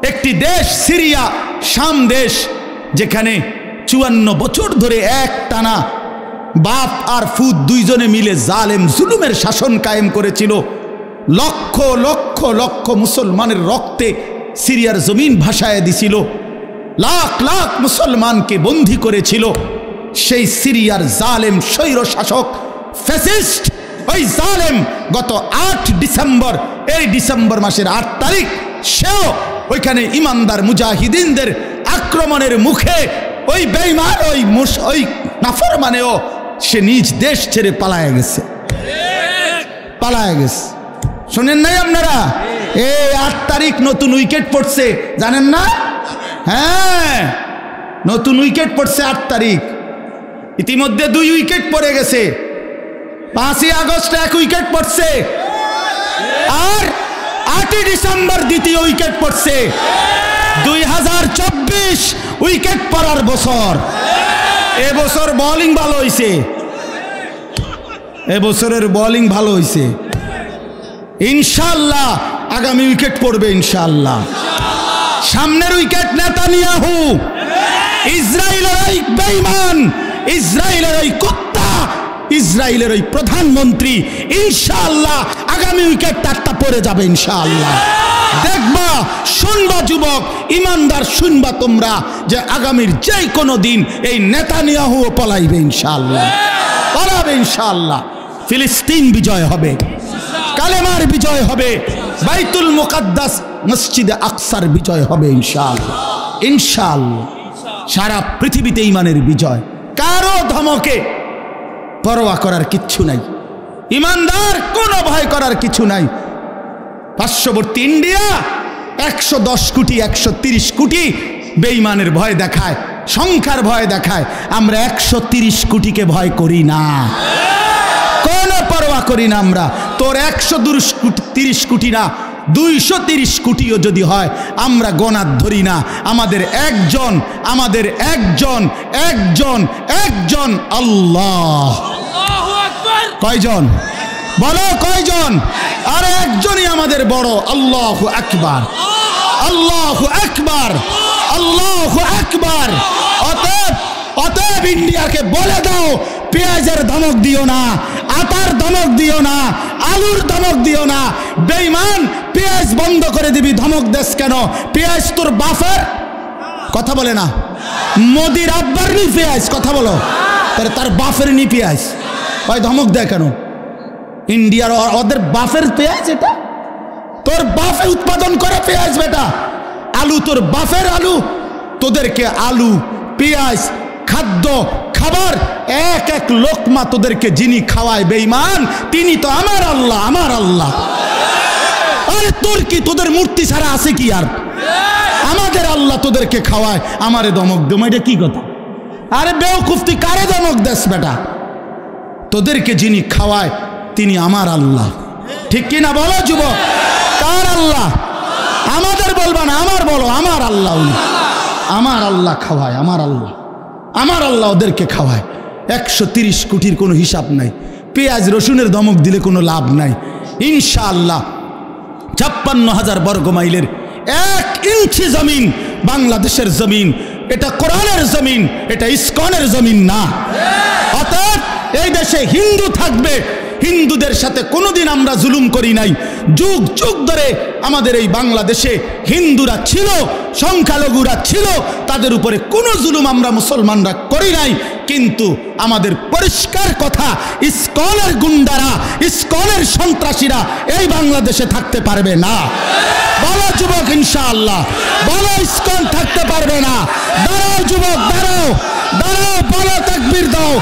[SPEAKER 1] একটি দেশ সিরিয়া, শাম দেশ, যেখানে 54 বছর ধরে একটানা বাপ আর ফুত 2 জনে মিলে জালেম জুলুমের শাসন কায়েম করেছিল। লক্ষ লক্ষ লক্ষ মুসলমানের রক্তে সিরিয়ার জমিন ভাসায় দিছিল, লাখ লাখ মুসলমানকে বন্দী করেছিল। সেই সিরিয়ার জালেম স্বৈর শাসক ফ্যাসিস্ট ওই জালেম গত 8 ডিসেম্বর, এই ডিসেম্বর মাসের 8 তারিখ, সেও ওইখানে ইমানদার মুজাহিদিনদের আক্রমণের মুখে ওই বেঈমান ওই নাফরমানেও সে নিজ দেশ ছেড়ে পালায় গেছে, পালায় গেছে। শোনেন নাই আপনারা? এই 8 তারিখ নতুন উইকেট পড়ছে, জানেন না? হ্যাঁ, নতুন উইকেট পড়ছে 8 তারিখ। ইতিমধ্যে 2 উইকেট পড়ে গেছে। 5ই আগস্ট 1 উইকেট পড়ছে, আর 8 ডিসেম্বর দ্বিতীয় উইকেট পড়ছে। 2024 উইকেট পড়ার বছর। এবছর বোলিং ভালো হয়েছে, এবছরের বোলিং ভালো হয়েছে। ইনশাআল্লাহ আগামী উইকেট পড়বে ইনশাআল্লাহ। সামনের উইকেট নেতানিয়াহু, ইসরায়েলের ওই বেঈমান, ইসরায়েলের ওই কুত্তা, ইসরায়েলের ওই প্রধানমন্ত্রী, ইনশাআল্লাহ আগামী উইকেট তারটা পড়ে যাবে ইনশাআল্লাহ। দেখবা, শুনবা যুবক, ইমানদার শুনবা তোমরা, যে আগামীর যে কোনো দিন এই নেতানিয়াহুও পলাইবে ইনশাআল্লাহ, পলাবে ইনশাআল্লাহ। ফিলিস্তিন বিজয় হবে, কালেমার বিজয় হবে, বাইতুল মুকাদ্দাস মসজিদে আকসার বিজয় হবে ইনশাআল্লাহ, ইনশাআল্লাহ। সারা পৃথিবীতে ইমানের বিজয়। কারো ধমকে পরোয়া করার কিচ্ছু নাই, ইমানদার কোনো ভয় করার কিছু নাই। পার্শ্ববর্তী ইন্ডিয়া 110 কোটি 130 কোটি বেঈমানের ভয় দেখায়, সংখ্যার ভয় দেখায়। আমরা 130 কোটিকে ভয় করি না, কোনো পরোয়া করি না আমরা। তোর 130 কোটি না, 230 কোটিও যদি হয় আমরা গোনার ধরি না। আমাদের একজন, আমাদের একজন, একজন, একজন আল্লাহ। কয়জন বলো, কয়জন? আর একজনই আমাদের বড়। আল্লাহু আকবার, আল্লাহু আকবার, আল্লাহু আকবার। অতএব ইন্ডিয়াকে বলে দাও, পেঁয়াজের ধমক দিও না, আটার ধমক দিও না, আলুর ধমক দিও না। বেঈমান, পেঁয়াজ বন্ধ করে দিবি, ধমক দেশ কেন? পেঁয়াজ তোর বাফের, কথা বলে না। মোদির আব্বার নি পেঁয়াজ, কথা বলো। তার বাফের নি পেঁয়াজ, ভাই ধমক দেয় কেন? ইন্ডিয়ার ওদের বাফের পেঁয়াজ এটা, তোর বাফে উৎপাদন করে পেঁয়াজ বেটা। আলু তোর বাফের আলু, তোদেরকে আলু, পেঁয়াজ, খাদ্য, খাবার এক এক লোকমা তোদেরকে যিনি খাওয়ায় বেঈমান, তিনি তো আমার আল্লাহ, আমার আল্লাহ। আরে তোর কি, তোদের মূর্তি ছাড়া আছে কি আর? আমাদের আল্লাহ তোদেরকে খাওয়ায়, আমারে ধমক দেব, এটা কি কথা? আরে বেওকুফ, তুই কারে ধমক দেস বেটা? তোদেরকে যিনি খাওয়ায় তিনি আমার আল্লাহ, ঠিক কিনা বলো যুবক? কার আল্লাহ? আমাদের বলবা না, আমার বলো, আমার আল্লাহ। আমার আল্লাহ খাওয়ায়, আমার আল্লাহ, আমার আল্লাহ ওদেরকে খাওয়ায়। 130 কোটির কোনো হিসাব নাই। পেঁয়াজ রসুনের ধমক দিলে কোনো লাভ নাই ইনশাআল্লাহ। 56,000 বর্গ মাইলের 1 ইঞ্চি জমিন বাংলাদেশের জমিন। এটা কোরআনের জমিন, এটা ইসকনের জমিন না। অতএব এই দেশে হিন্দু থাকবে, হিন্দুদের সাথে কোনোদিন আমরা জুলুম করি নাই। যুগ যুগ ধরে আমাদের এই বাংলাদেশে হিন্দুরা ছিল, সংখ্যালঘুরা ছিল, তাদের উপরে কোনো জুলুম আমরা মুসলমানরা করি নাই। কিন্তু আমাদের পরিষ্কার কথা, ইসকনের গুন্ডারা, ইসকনের সন্ত্রাসীরা এই বাংলাদেশে থাকতে পারবে না। বলো যুবক ইনশাআল্লাহ, বলো ইসকন থাকতে পারবে না। দাঁড়াও যুবক, দাঁড়াও, দাঁড়াও, বলো তাকবীর দাও,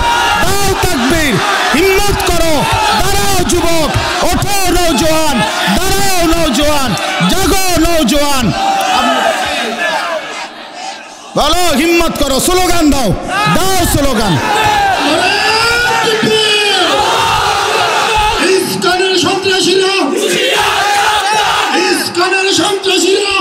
[SPEAKER 1] দাও তাকবীর, হিম্মত করো, দাঁড়াও যুবক, ওঠো নওজোয়ান, দাঁড়াও নওজোয়ান, জাগো নওজোয়ান, বলো হিম্মত করো, স্লোগান দাও, দাও স্লোগান।
[SPEAKER 2] ইসকনের সন্ত্রাসীরা, ইসকনের সন্ত্রাসীরা,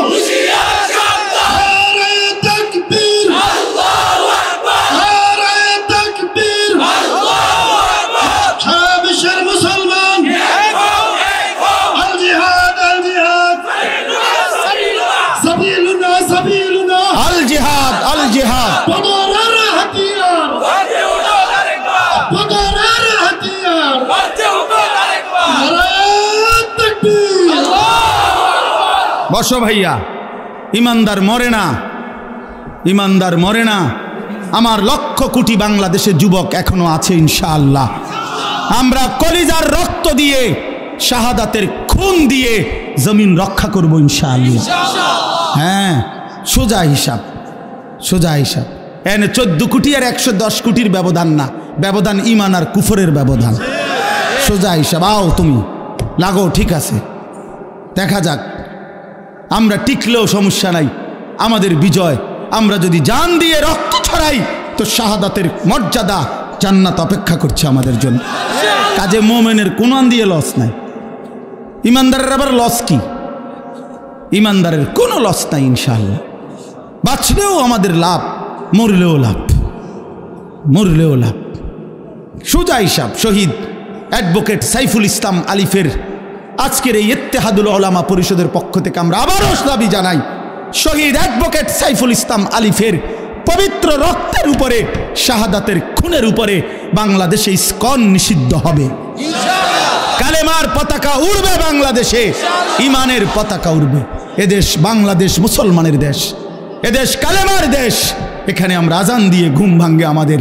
[SPEAKER 1] বসো ভাইয়া, ইমানদার মরে না, ইমানদার মরে না। আমার লক্ষ কোটি বাংলাদেশের যুবক এখনো আছে ইনশাআল্লাহ। আমরা কলিজার রক্ত দিয়ে, শাহাদাতের খুন দিয়ে জমিন রক্ষা করব ইনশাআল্লাহ। হ্যাঁ, সোজা হিসাব, সোজা হিসাব। এনে 14 কোটি আর 110 কোটির ব্যবধান না, ব্যবধান ইমান আর কুফরের ব্যবধান। সোজা হিসাব। আও তুমি লাগো, ঠিক আছে, দেখা যাক। আমরা টিকলেও সমস্যা নাই, আমাদের বিজয়। আমরা যদি জান দিয়ে রক্ত ছড়াই তো শাহাদাতের মর্যাদা, জান্নাত অপেক্ষা করছে আমাদের জন্য। কাজে মোমেনের কোন দিয়ে লস নাই। ইমানদারের আবার লস কি? ইমানদারের কোনো লস নাই ইনশাআল্লাহ। বাঁচলেও আমাদের লাভ, মরলেও লাভ, মরলেও লাভ। সোজা হিসাব শহীদ অ্যাডভোকেট সাইফুল ইসলাম আলিফের আজকের এই ইত্তেহাদুল উলামা পরিষদের পক্ষ থেকে আমরা আবারও দাবি জানাই, শহীদ অ্যাডভোকেট সাইফুল ইসলাম আলিফের পবিত্র রক্তের উপরে, শাহাদাতের খুনের উপরে বাংলাদেশে ইসকন নিষিদ্ধ হবে ইনশাআল্লাহ। কালেমার পতাকা উড়বে বাংলাদেশে, ইমানের পতাকা উড়বে। এদেশ বাংলাদেশ মুসলমানের দেশ, এদেশ কালেমার দেশ। এখানে আমরা আজান দিয়ে ঘুম ভাঙ্গে আমাদের,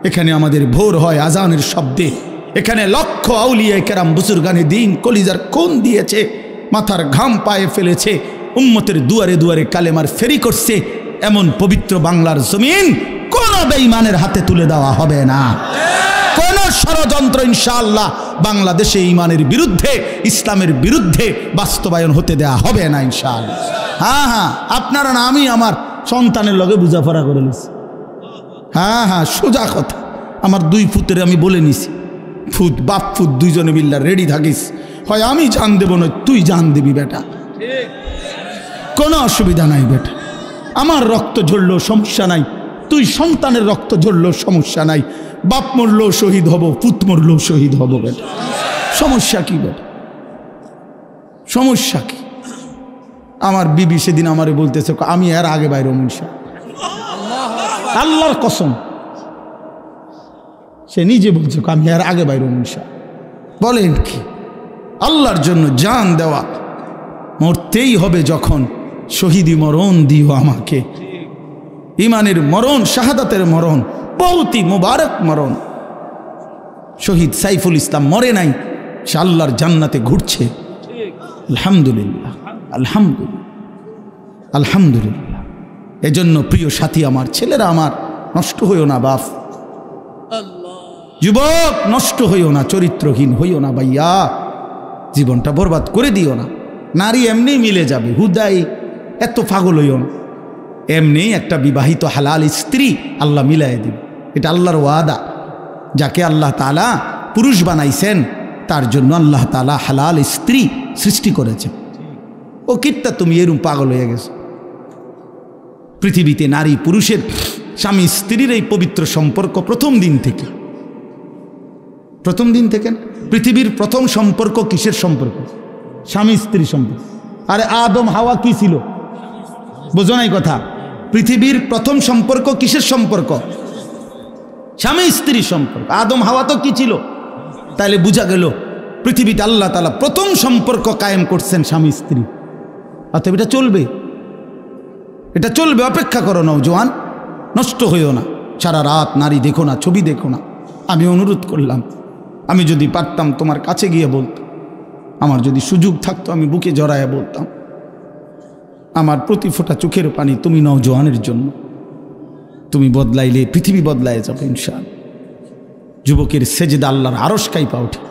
[SPEAKER 1] এখানে আমাদের ভোর হয় আজানের শব্দে। এখানে লক্ষ আউলিয়া কেরাম বুজুর্গানে দিন কলিজার খুন দিয়েছে, মাথার ঘাম পায়ে ফেলেছে, উম্মতের দুয়ারে দুয়ারে কালেমার ফেরি করছে। এমন পবিত্র বাংলার জমিন কোন বেঈমানের হাতে তুলে দেওয়া হবে না। কোন ষড়যন্ত্র ইনশাআল্লাহ বাংলাদেশে ইমানের বিরুদ্ধে, ইসলামের বিরুদ্ধে বাস্তবায়ন হতে দেওয়া হবে না ইনশাআল্লাহ। হ্যাঁ হ্যাঁ, আপনারা না, আমি আমার সন্তানের লগে বুঝাপড়া করে নিছি। হ্যাঁ হ্যাঁ, সোজা কথা। আমার 2 ফুতের আমি বলে নিছি, ফুত বাপ ফুত দুইজনে মিল্লা রেডি থাকিস, হয় আমি জান দেব না তুই জান দিবি বেটা, কোনো অসুবিধা নাই বেটা। আমার রক্ত ঝরলেও সমস্যা নাই, তুই সন্তানের রক্ত ঝরলেও সমস্যা নাই। বাপ মরলেও শহীদ হব, পুত মরলেও শহীদ হব বেটা, সমস্যা কি বেটা, সমস্যা কি? আমার বিবি সেদিন আমারে বলতেছে, আমি এর আগে বাইরে মনসা, আল্লাহর কসম, সে নিজে বলছে আমি এর আগে বাইরে মনসা। বলেন কি? আল্লাহর জন্য জান দেওয়া, মরতেই হবে যখন, শহীদি মরণ দিও আমাকে, ইমানের মরণ, শাহাদাতের মরণ, বহুতই মুবারক মরণ। শহীদ সাইফুল ইসলাম মরে নাই, সে আল্লাহর জান্নাতে ঘুরছে। আলহামদুলিল্লাহ, আলহামদুলিল্লাহ, আলহামদুলিল্লাহ। এজন্য প্রিয় সাথী আমার, ছেলেরা আমার, নষ্ট হইও না বাপ, যুবক নষ্ট হইও না, চরিত্রহীন হইও না ভাইয়া, জীবনটা বরবাদ করে দিও না। নারী এমনি মিলে যাবে, হুদাই এত পাগল হইও না। এমনি একটা বিবাহিত হালাল স্ত্রী আল্লাহ মিলাই দিবে, এটা আল্লাহর ওয়াদা। যাকে আল্লাহ তাআলা পুরুষ বানাইছেন তার জন্য আল্লাহ তাআলা হালাল স্ত্রী সৃষ্টি করেছেন। ও কিত্তা তুমি এরকম পাগল হয়ে গেছো? পৃথিবীতে নারী পুরুষের, স্বামী স্ত্রীর এই পবিত্র সম্পর্ক প্রথম দিন থেকে, প্রথম দিন থেকে পৃথিবীর প্রথম সম্পর্ক কিসের সম্পর্ক? স্বামী স্ত্রী সম্পর্ক। আরে আদম হাওয়া কি ছিল? বোঝো নাই কথা? পৃথিবীর প্রথম সম্পর্ক কিসের সম্পর্ক? স্বামী স্ত্রী সম্পর্ক। আদম হাওয়া তো কি ছিল? তাহলে বোঝা গেল পৃথিবীতে আল্লাহ তাআলা প্রথম সম্পর্ক কায়েম করছেন স্বামী স্ত্রী। অতএব এটা চলবে, এটা চলবে। অপেক্ষা করো নওজোয়ান, নষ্ট হইও না। সারা রাত নারী দেখো না, ছবি দেখো না। আমি অনুরোধ করলাম, আমি যদি পারতাম তোমার কাছে গিয়ে বলতাম, আমার যদি সুযোগ থাকতো আমি বুকে জড়াইয়া বলতাম, আমার প্রতি ফোঁটা চোখের পানি তুমি নওজোয়ানের জন্য, তুমি বদলাইলে পৃথিবী বদলায় যাবে ইনশাআল্লাহ। যুবকের সেজদা আল্লাহর আরশ কাইপা ওঠে।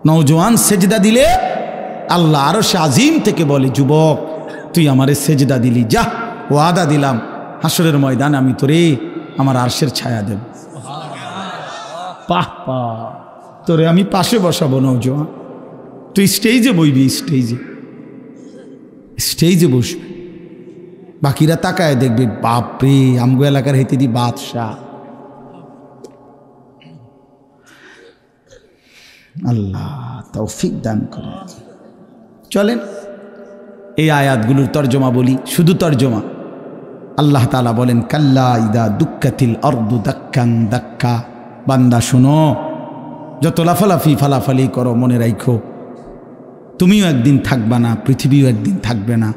[SPEAKER 1] নওজোয়ান সেজদা দিলে আল্লাহ আরশে আজিম থেকে বলে, যুবক তুই আমারে সেজদা দিলি, যা ওয়াদা দিলাম হাসরের ময়দানে আমি তোরে আমার আরশের ছায়া দেব। পাহ পা, তোরে আমি পাশে বসাবো নওজোয়ান, তুই স্টেজে বইবি, স্টেজে, স্টেজে বসবি। বাকিরা তাকায় দেখবে, বাপরে আমগো এলাকার হেতে দি বাদশাহ। আল্লাহ তৌফিক দান করে। চলেন এই আয়াতগুলোর তর্জমা বলি, শুধু তর্জমা। আল্লাহ তাআলা বলেন, কাল্লা ইদা দুক্কাতিল আরদু দাক্কান দাক্কা। বান্দা শোনো, যত লাফালাফি ফালাফালি করো মনে রাখো, তুমিও একদিন থাকবা না, পৃথিবীও একদিন থাকবে না।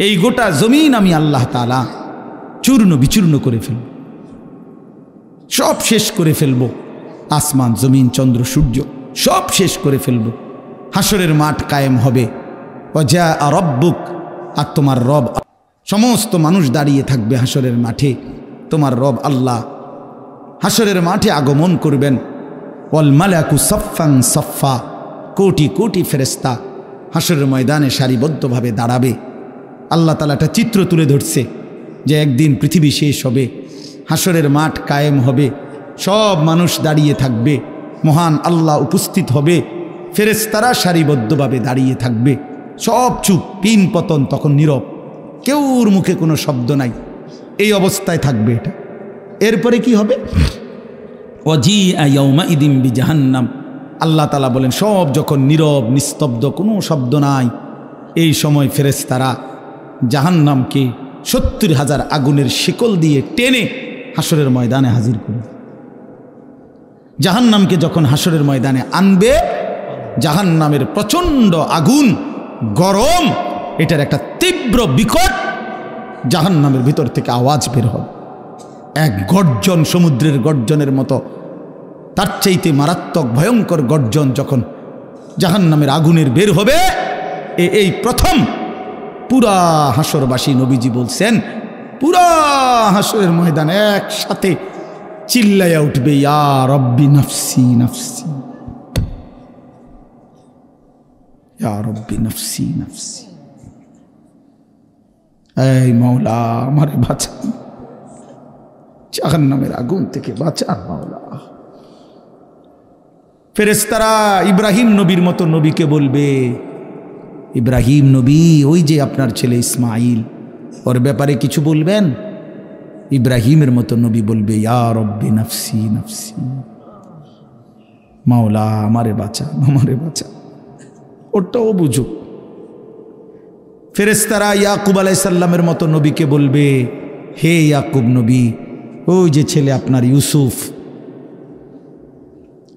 [SPEAKER 1] এই গোটা জমিন আমি আল্লাহ তাআলা চূর্ণ বিচূর্ণ করে ফেলব, সব শেষ করে ফেলব। আসমান জমিন চন্দ্র সূর্য সব শেষ করে ফেলব। হাসরের মাঠ কায়েম হবে। ওয়াজা রব্বুক, আর তোমার রব, সমস্ত মানুষ দাঁড়িয়ে থাকবে হাসরের মাঠে। তোমার রব আল্লাহ হাসরের মাঠে আগমন করবেন। ওয়াল মালাকু সাফফান সাফফা, কোটি কোটি ফেরেশতা হাসরের ময়দানে সারিবদ্ধভাবে দাঁড়াবে। আল্লাহ তাআলা একটা চিত্র তুলে ধরছে যে একদিন পৃথিবী শেষ হবে, হাসরের মাঠ কায়েম হবে, সব মানুষ দাঁড়িয়ে থাকবে, মহান আল্লাহ উপস্থিত হবে, ফেরেশতারা সারিবদ্ধভাবে দাঁড়িয়ে থাকবে, সব চুপ, পিন পতন, তখন নীরব, কেউর মুখে কোনো শব্দ নাই, এই অবস্থায় থাকবে এটা। এরপরে কি হবে? ওয়াজিআ ইয়াউমাইদিন বিজাহান্নাম, আল্লাহ তাআলা বলেন সব যখন নীরব নিস্তব্ধ, কোনো শব্দ নাই, এই সময় ফেরেশতারা জাহান্নামকে ৭০,০০০ আগুনের শিকল দিয়ে টেনে হাসরের ময়দানে হাজির করবে। জাহান্নামকে যখন হাসরের ময়দানে আনবে, জাহান্নামের প্রচণ্ড আগুন, গরম, এটার একটা তীব্র বিকট জাহান্নামের ভিতর থেকে আওয়াজ বের হবে, এক গর্জন, সমুদ্রের গর্জনের মতো, তার চাইতে মারাত্মক ভয়ঙ্কর গর্জন যখন জাহান্নামের আগুনের বের হবে, এই প্রথম পুরা হাসরবাসী, নবীজি বলছেন পুরা হাসরের ময়দানে একসাথে চিল্লাইয়া উঠবে, ইয়া রব্বি নফসি নফসি, ইয়া রব্বি নফসি নফসি, এই মাওলা আমারে বাঁচান, জাহান্নামের আগুন থেকে বাঁচান মাওলা। ফেরেশতারা ইব্রাহিম নবীর মতো নবীকে বলবে, ইব্রাহিম নবী, ওই যে আপনার ছেলে ইসমাইল, ওর ব্যাপারে কিছু বলবেন? ইব্রাহিমের মতো নবী বলবে, ইয়া রব্বি নফসি নফসি, মাওলা আমারে বাঁচান, আমারে বাঁচান। ওটাও বুঝুক। ফেরেশতারা ইয়াকুব আলাইহিস সালামের মতো নবীকে বলবে, হে ইয়াকুব নবী, ওই যে ছেলে আপনার ইউসুফ,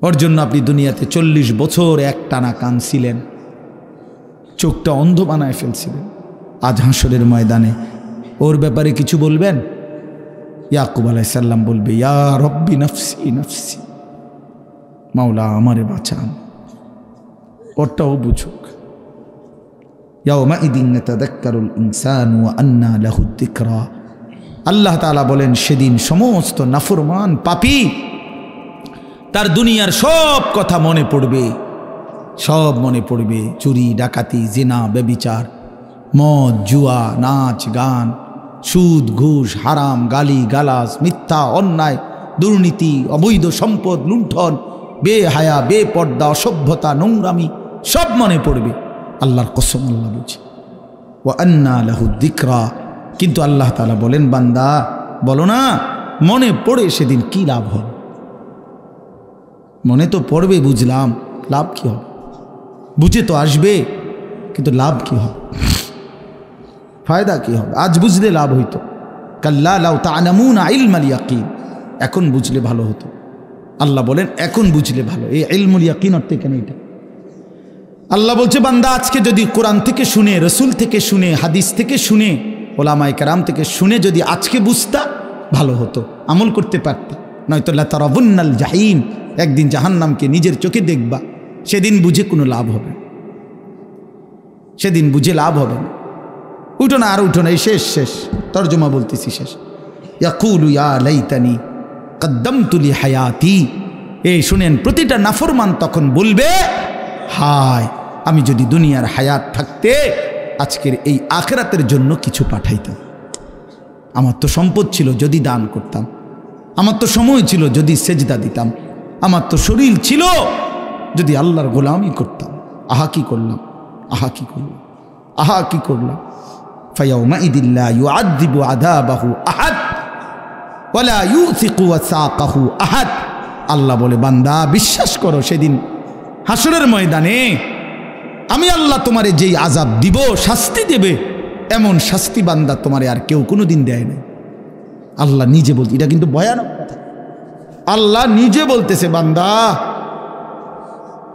[SPEAKER 1] ওর জন্য আপনি দুনিয়াতে 40 বছর একটানা কাঁদছিলেন, চোখটা অন্ধ বানায় ফেলছিলেন, আজ হাসরের ময়দানে ওর ব্যাপারে কিছু বলবেন? ইয়াকুব আলাইহিস সালাম বলবে, ইয়া রব্বি নফসি নফসি, মাওলা আমারে বাঁচান। ওটাও বুঝুক। ইয়াউমাইদিন ইয়াতাযাক্কারুল ইনসানু ওয়া আন্না লাহু যিকরা, আল্লাহ তাআলা বলেন সেদিন সমস্ত নাফরমান পাপী তার দুনিয়ার সব কথা মনে পড়বে, সব মনে পড়বে, চুরি ডাকাতি জিনা ব্যভিচার মদ জুয়া নাচ গান সুদ ঘুষ হারাম গালি গালাজ মিথ্যা অন্যায় দুর্নীতি অবৈধ সম্পদ লুণ্ঠন বেহায়া বেপর্দা অসভ্যতা নোংরামি সব মনে পড়বে। আল্লাহর কসম আল্লাহ বলছে ওয়া আন্না লাহু যিকরা, কিন্তু আল্লাহ তাআলা বলেন বান্দা বলো না মনে পড়ে সেদিন কি লাভ হবে? মনে তো পড়বে বুঝলাম, লাভ কি হবে? বুঝে তো আসবে কিন্তু লাভ কি হবে? ফায়দা কি হবে? আজ বুঝলে লাভ হইতো, কাল্লা লাউ তা'লামুনা ইলমাল ইয়াকিন, এখন বুঝলে ভালো হতো। আল্লাহ বলেন এখন বুঝলে ভালো। এই ইলমুল ইয়াকিন অর্থে কেন এটা? আল্লাহ বলছে বান্দা আজকে যদি কোরআন থেকে শুনে রসুল থেকে শুনে হাদিস থেকে শুনে ওলামায়ে কেরাম থেকে শুনে যদি আজকে বুঝতা ভালো হতো, আমল করতে পারতা। নয়তো লাতারাবুন্নাল জাহিম, একদিন জাহান্নামকে নিজের চোখে দেখবা, সেদিন বুঝে কোনো লাভ হবে, সেদিন বুঝে লাভ হবে না। উঠো না আর উঠো না, এই শেষ শেষ তর্জমা বলতেছি শেষ। ইয়াকুলু ইয়া লাইতানি কদ্দামতু লি হায়াতি, এই শুনেন প্রতিটা নাফরমান তখন বলবে হায় আমি যদি দুনিয়ার হায়াত থাকতে আজকের এই আখিরাতের জন্য কিছু পাঠাইতাম। আমার তো সম্পদ ছিল যদি দান করতাম, আমার তো সময় ছিল যদি সেজদা দিতাম, আমার তো শরীর ছিল যদি আল্লাহর গোলামি করতাম। আহা কি করলাম, আহা কি করলাম, আহা কি করলাম। ফায়াউমাইদিন লা ইউআযযিবু আযাবাহু আহাদ ওয়া লা ইউসিকু ওয়াসাকাহু আহাদ। আল্লাহ বলে বান্দা বিশ্বাস করো সেদিন হাসরের ময়দানে আমি আল্লাহ তোমারে যেই আযাব দিব, শাস্তি দেবে, এমন শাস্তি বান্দা তোমারে আর কেউ কোনোদিন দেয় না। আল্লাহ নিজে বলতে, এটা কিন্তু ভয়ানক কথা। আল্লাহ নিজে বলতেছে বান্দা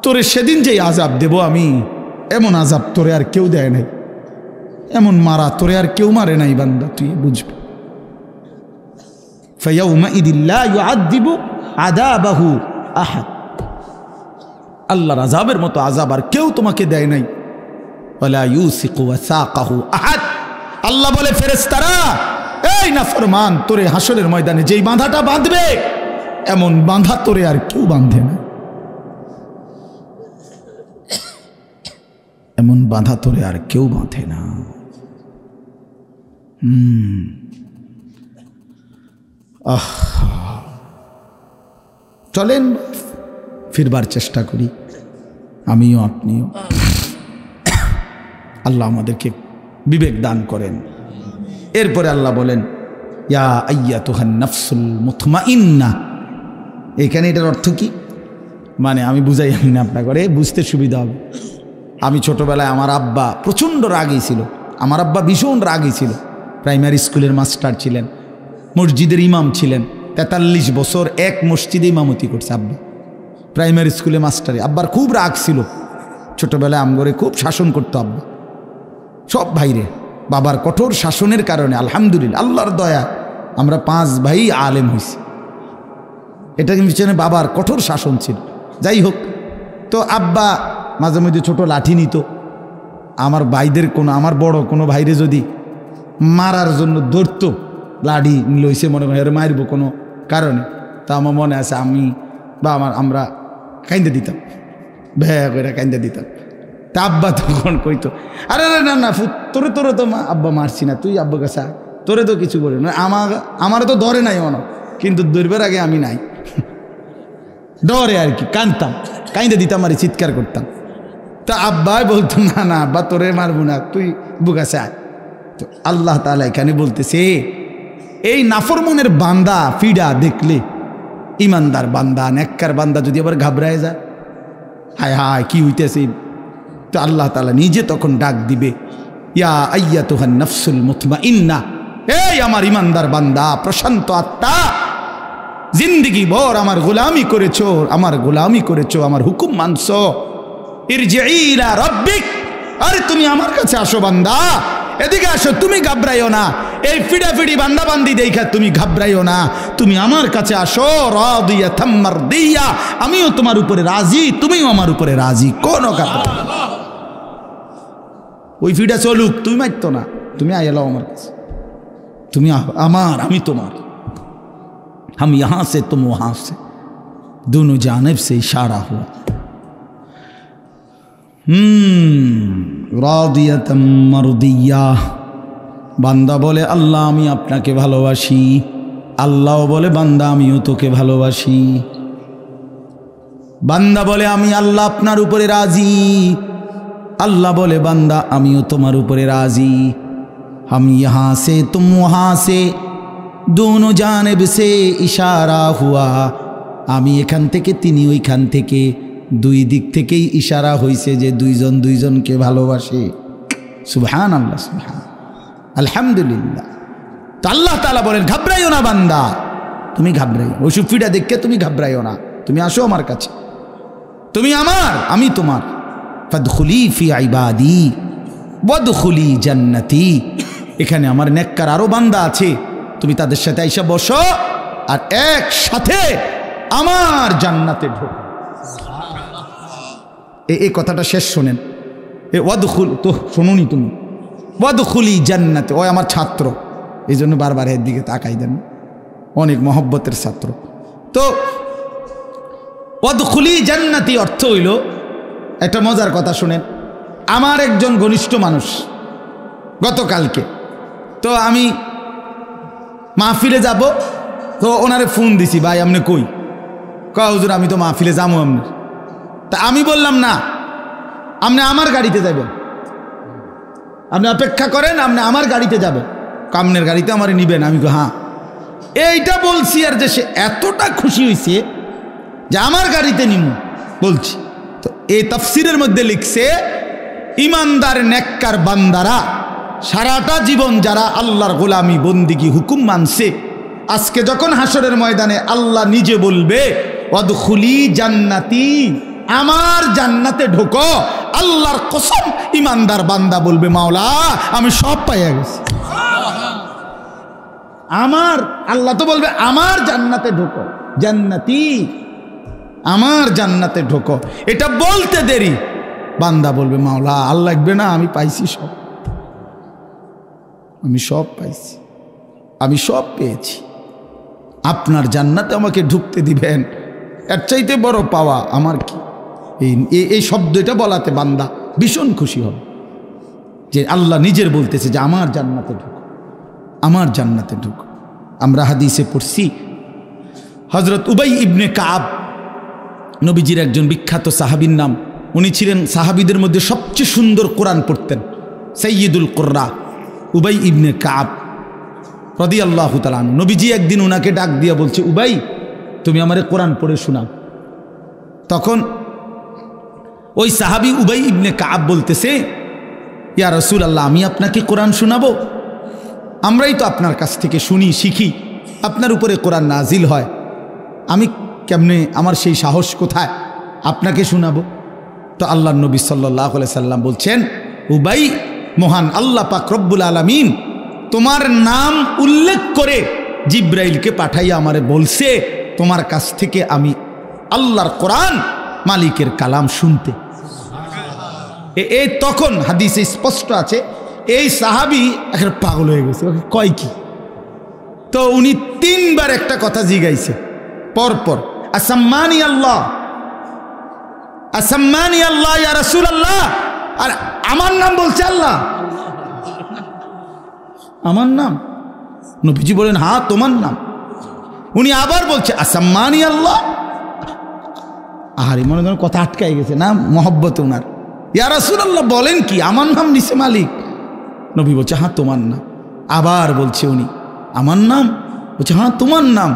[SPEAKER 1] তোরে সেদিন যেই আযাব দেব আমি, এমন আযাব তোরে আর কেউ দেয় নাই, এমন মারা তোরে আর কেউ মারে নাই বান্দা, তুই বুঝবি। ফায়াউমাইদিন লা ইউআযযিবু আযাবাহু আহাদ, আল্লাহর আযাবের মতো আযাব আর কেউ তোমাকে দেয় নাই। ওয়ালা ইউসিকু ওয়াসাকাহু আহাদ। আল্লাহ বলে ফেরেশতারা এই নাফরমান তোরে হাসরের ময়দানে যেই বাঁধাটা বাঁধবে এমন বাঁধা তোরে আর কেউ বাঁধে না, এমন বাঁধা তোরে আর কেউ বাঁধে না। চলেন ফিরবার চেষ্টা করি। আমিও আপনিও। আল্লাহ আমাদেরকে বিবেক দান করেন। এরপরে আল্লাহ বলেন ইয়া আইয়াতুহান নাফসুল মুতমাইন্নাহ। এখানে এটার অর্থ কি মানে আমি বুঝাই না আপনার করে বুঝতে সুবিধা হবে। আমি ছোটবেলায় আমার আব্বা প্রচণ্ড রাগী ছিল। আমার আব্বা ভীষণ রাগী ছিল। প্রাইমারি স্কুলের মাস্টার ছিলেন, মসজিদের ইমাম ছিলেন। 43 বছর এক মসজিদে ইমামতি করছে আব্বা, প্রাইমারি স্কুলে মাস্টারে। আব্বার খুব রাগ ছিল। ছোটবেলায় আমগরে খুব শাসন করতো আব্বা, সব ভাইরে। বাবার কঠোর শাসনের কারণে আলহামদুলিল্লাহ আল্লাহর দয়া আমরা 5 ভাই আলেম হয়েছি। এটা পিছনে বাবার কঠোর শাসন ছিল। যাই হোক, তো আব্বা মাঝে মধ্যে ছোট লাঠি নিত। আমার ভাইদের কোনো, আমার বড় কোনো ভাইরে যদি মারার জন্য ধরতো, লাঠি লইছে মনে হয় মারবো কোনো কারণে, তা আমার মনে আছে আমি বা আমরা কাইন্দে দিতাম, ভ্যা করে কাইন্দে দিতাম। তা আব্বা তখন কইতো আরে না না তোরে তো আব্বা মারছি না, তুই আব্বা কাছে তোরে তো কিছু করি না। আমার তো ধরে নাই মনে, কিন্তু ধরবার আগে আমি নাই, ডরে আর কি, কাঁদতাম, কাইন্দে দিতাম আর চিৎকার করতাম। তা আব্বাই বলতো না না আব্বা তোরে মারবো না, তুই বুকাছে আয়। তো আল্লাহ তাআলা এখানে বলতেছে এই নাফরমানের বান্দা ফিডা দেখলে, ইমানদার বান্দা নেককার বান্দা যদি আবার ঘাবড়ায় যায়, হায় হায় কি হইতেছে, তো আল্লাহ তাআলা নিজে তখন ডাক দিবে ইয়া আইয়াতুহান নাফসুল মুতমাইন্নাহ, এই আমার ইমানদার বান্দা প্রশান্ত আত্মা, জিন্দেগি ভর আমার গোলামি করেছো, আমার হুকুম মানছো, ইরজিই ইলা রাব্বিক, আরে তুমি আমার কাছে আসো বান্দা, এদিকে আসো, তুমি ঘাবড়াইও না, এই ফিডাফিডি বান্দা বান্দি দেখা তুমি ঘাবড়াইও না, তুমি আমার কাছে আসো, রাদিয়াতাম মারদিয়া, আমিও তোমার উপরে রাজি, তুমিও আমার উপরে রাজি, কোনো কথা। ওই ফিডা চলুক, তুমি মারতো না, তুমি আইলাও আমার কাছে, তুমি আমার, আমি তোমার, हम यहां से तुम वहां से, दोनों जानिब से इशारा हुआ। রাদিয়াতাম মারদিয়া, বান্দা বলে আল্লাহ আমি আপনাকে ভালোবাসি, আল্লাহ বলে বান্দা আমিও তোকে ভালোবাসি। বান্দা বলে আমি আল্লাহ আপনার উপরে রাজি, আল্লাহ বলে বান্দা আমিও তোমার উপরে রাজি। हम यहाँ से तुम वहाँ से, दोनों जानिब से इशारा हुआ, আমি এখান থেকে তিনি ওইখান থেকে, দুই দিক থেকেই ইশারা হইছে যে দুইজন দুইজনকে ভালোবাসে। সুবহানাল্লাহ, সুবহান, আলহামদুলিল্লাহ। তো আল্লাহ তাআলা বলেন ঘাবড়াইও না বান্দা, তুমি ঘাবড়াইও, ওই সুফিটা দেখে তুমি ঘাবড়াইও না, তুমি আসো আমার কাছে, তুমি আমার, আমি তোমার। ফাদখুলি ফি ইবাদি ওয়াদখুলি জান্নাতি, এখানে আমার নেককার আরো বান্দা আছে, তুমি তাদের সাথে আইসা বসো আর একসাথে আমার জান্নাতে ঢোকো। এই কথাটা শেষ শোনেন, এ ওয়াদখুল, তো শোনোনি তুমি, ওয়াদখুলি জান্নাতে, ও আমার ছাত্র, এই জন্য বারবার এর দিকে তাকাই দেন, অনেক মহব্বতের ছাত্র। তো ওয়াদখুলি জান্নাতি অর্থ হইল, একটা মজার কথা শুনেন, আমার একজন ঘনিষ্ঠ মানুষ গতকালকে, তো আমি মাহফিলে যাব, তো ওনারে ফোন দিছি, ভাই আপনি কই? কয় হুজুর আমি তো মাহফিলে যাবো আপনি। তা আমি বললাম না, আপনি আমার গাড়িতে যাবেন, আপনি অপেক্ষা করেন, আপনি আমার গাড়িতে যাবেন, কামনের গাড়িতে আমারে নিবেন। আমি হ্যাঁ, এইটা বলছি, আর যে সে এতটা খুশি হয়েছে যে আমার গাড়িতে নিব বলছি। তো এই তাফসিরের মধ্যে লিখছে ইমানদার নেককার বান্দারা সারাটা জীবন যারা আল্লাহর গোলামি বন্দিগি হুকুম মানছে, আজকে যখন হাসরের ময়দানে আল্লাহ নিজে বলবে ওয়াদখুলি জান্নাতি, আমার জান্নাতে ঢোকো, আল্লাহর কসম ইমানদার বান্দা বলবে মাওলা আমি সব পাইয়া গেছি। আমার আল্লাহ তো বলবে আমার জান্নাতে ঢোকো, জান্নাতি, আমার জান্নাতে ঢোকো। এটা বলতে দেরি বান্দা বলবে মাওলা আর লাগবে না, আমি পাইছি সব, আমি সব পাইছি, আমি সব পেয়েছি, আপনার জান্নাতে আমাকে ঢুকতে দিবেন, এর চাইতে বড় পাওয়া আমার কি। এই শব্দটা বলাতে বান্দা ভীষণ খুশি হবে যে আল্লাহ নিজের বলতেছে যে আমার জান্নাতে ঢুকো, আমার জান্নাতে ঢুকো। আমরা হাদিসে পড়ছি হযরত উবাই ইবনে কাব, নবীজির একজন বিখ্যাত সাহাবীর নাম, উনি ছিলেন সাহাবীদের মধ্যে সবচেয়ে সুন্দর কোরআন পড়তেন, সাইয়্যিদুল কুররা উবাই ইবনে কাব রাদিয়াল্লাহু তাআলা। নবীজি একদিন ওনাকে ডাক দিয়ে বলছে, উবাই তুমি আমারে কোরআন পড়ে শোনাও। তখন ওই সাহাবী উবাই ইবনে কাব বলতেছে, ইয়া রাসূলুল্লাহ আমি আপনাকে কোরআন শোনাবো? আমরাই তো আপনার কাছ থেকে শুনি শিখি, আপনার উপরে কোরআন নাজিল হয়, আমি কেমনে, আমার সেই সাহস কোথায় আপনাকে শোনাবো? তো আল্লাহর নবী সাল্লাল্লাহু আলাইহি সাল্লাম বলছেন, উবাই মহান আল্লাহ পাক রব্বুল আলামিন তোমার নাম উল্লেখ করে জিব্রাইলকে পাঠাইয়া আমারে বলছে তোমার কাছ থেকে আমি আল্লাহর কোরআন মালিকের কালাম শুনতে। এই তখন হাদিসে স্পষ্ট আছে এই সাহাবী একটা পাগল হয়ে গেছে, কয় কি? তো উনি 3 বার একটা কথা জিগাইছে পরপর, আসাম্মানি আল্লাহ, আসাম্মানি আল্লাহ ইয়া রাসূলুল্লাহ। আর আমার নাম বলছে আল্লাহ, আমার নাম? নবীজি বলেন হ্যাঁ তোমার নাম। উনি আবার বলছে আসাম্মানি আল্লাহ। আরে মনে করেন কথা আটকাই গেছে না মহব্বত ওনার। ইয়া রাসূলুল্লাহ বলেন কি, আমার নাম নিছে মালিক। নবী বলছে হ্যাঁ তোমার নাম। আবার বলছে উনি আমার নাম, বলছে হ্যাঁ তোমার নাম।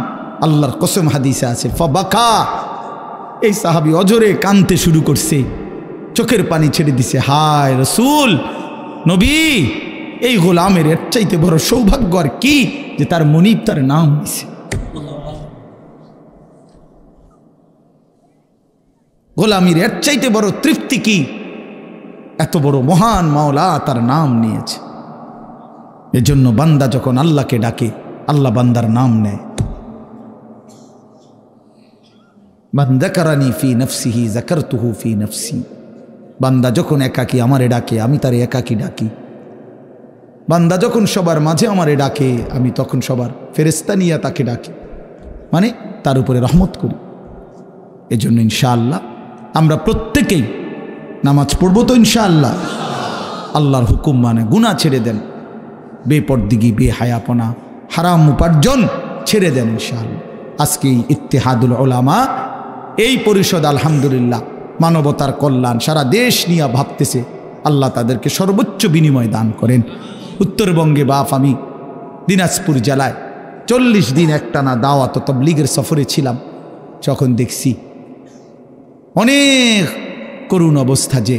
[SPEAKER 1] আল্লাহর কসম হাদিসে আছে, ফাবাকা, এই সাহাবী অজরে কাঁদতে শুরু করছে, চোখের পানি ছেড়ে দিছে, হায় রাসূল, নবী এই গোলামের এর চাইতে বড় সৌভাগ্য আর কি যে তার মনিব তার নাম নিছে। গোলামির এর চাইতে বড় তৃপ্তি কি, এত বড় মহান মাওলা তার নাম নিয়েছে। এজন্য বান্দা যখন আল্লাহকে ডাকে আল্লাহ বান্দার নাম নেয়। মান যাকারানি ফি নফসিহি যাকারতুহু ফি নফসি, বান্দা যখন একাকী আমারে ডাকে আমি তারে একাকী ডাকি। বান্দা যখন সবার মাঝে আমারে ডাকে আমি তখন সবার ফেরেশতা নিয়ে তাকে ডাকি, মানে তার উপরে রহমত করি। এজন্য ইনশাআল্লাহ আমরা প্রত্যেকেই নামাজ পড়বো তো ইনশাআল্লাহ। আল্লাহর হুকুম মানে গুনাহ ছেড়ে দেন, বেপরদিগি বেহায়াপনা হারাম উপার্জন ছেড়ে দেন ইনশাআল্লাহ। আজকে ইত্তেহাদুল উলামা এই পরিষদ আলহামদুলিল্লাহ মানবতার কল্যাণ সারা দেশ নিয়ে ভাবতেছে, আল্লাহ তাদেরকে সর্বোচ্চ বিনিময় দান করেন। উত্তরবঙ্গে বাপ আমি দিনাজপুর জেলায় 40 দিন একটানা দাওয়াত ও তাবলীগের সফরে ছিলাম, যখন দেখছি অনেক করুণ অবস্থা যে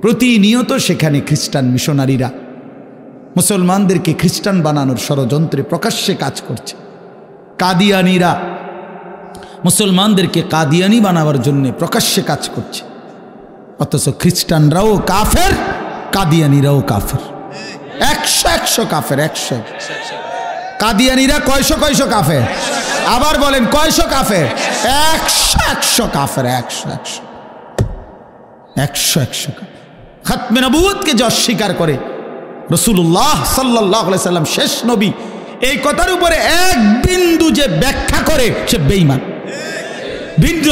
[SPEAKER 1] প্রতিনিয়ত সেখানে খ্রিস্টান মিশনারিরা মুসলমানদেরকে খ্রিস্টান বানানোর ষড়যন্ত্রে প্রকাশ্যে কাজ করছে। কাদিয়ানিরা মুসলমানদেরকে কাদিয়ানি বানাবার জন্য প্রকাশ্যে কাজ করছে, অথচ খ্রিস্টানরাও কাফের কাদিয়ানিরাও কাফের। 100 কাফের, 100। কাদিয়ানিরা কয়শো কাফের? আবার বলেন কয়শো কাফের? 100 কাফের, 100 খাতমে নবুয়তকে যে অস্বীকার করে, রাসূলুল্লাহ সাল্লাল্লাহু আলাইহি সাল্লাম শেষ নবী, এই কথার উপরে এক বিন্দু যে ব্যাখ্যা করে সে বেঈমান। ভিন্ন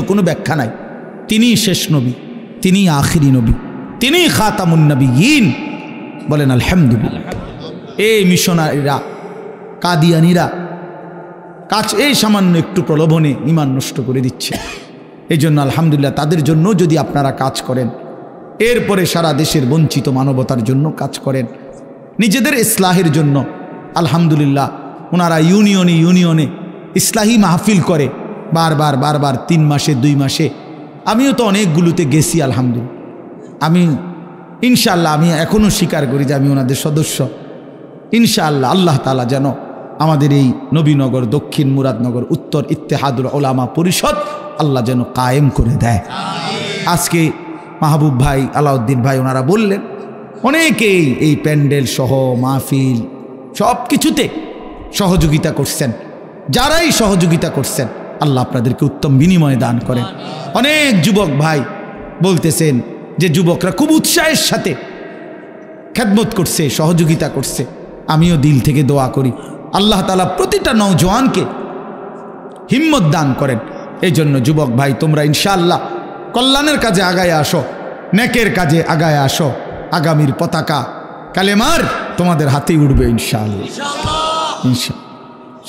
[SPEAKER 1] কোনো ব্যাখ্যা নাই। তিনিই শেষ নবী, তিনিই আখিরি নবী, তিনিই খাতামুন নবিয়্যিন। বলেন আলহামদুলিল্লাহ। এই মিশনারিরা কাদিয়ানিরা এই সামান্য একটু প্রলোভনে ঈমান নষ্ট করে দিচ্ছে। এই জন্য আলহামদুলিল্লাহ তাদের জন্য যদি আপনারা কাজ করেন, এরপরে সারা দেশের বঞ্চিত মানবতার জন্য কাজ করেন, নিজেদের ইসলাহের জন্য, আলহামদুলিল্লাহ ওনারা ইউনিয়নে ইসলাহি মাহফিল করে বারবার 3 মাসে 2 মাসে। আমিও তো অনেকগুলোতে গেছি আলহামদুলিল্লাহ। আমি ইনশাআল্লাহ আমি এখনও স্বীকার করি যে আমি ওনাদের সদস্য। ইনশাআল্লাহ আল্লাহ তাআলা যেন আমাদের এই নবীনগর, দক্ষিণ মুরাদনগর, উত্তর ইত্তেহাদুল উলামা পরিষদ আল্লাহ যেন কায়েম করে দেয়। আজকে মাহবুব ভাই, আলাউদ্দিন ভাই ওনারা বললেন অনেকেই এই প্যান্ডেল সহ মাহফিল সব কিছুতে সহযোগিতা করছেন। যারাই সহযোগিতা করছেন আল্লাহ আপনাদেরকে উত্তম বিনিময় দান করেন। অনেক যুবক ভাই বলতেছেন যে যুবকরা খুব উৎসাহের সাথে খেদমত করছে, সহযোগিতা করছে। আমিও দিল থেকে দোয়া করি আল্লাহ তাআলা প্রতিটা নওজোয়ানকে হিম্মত দান করেন। এই জন্য যুবক ভাই তোমরা ইনশাআল্লাহ কল্যাণের কাজে আগায় আসো, নেকের কাজে আগায় আসো। আগামীর পতাকা কালেমার তোমাদের হাতেই উঠবে ইনশাআল্লাহ।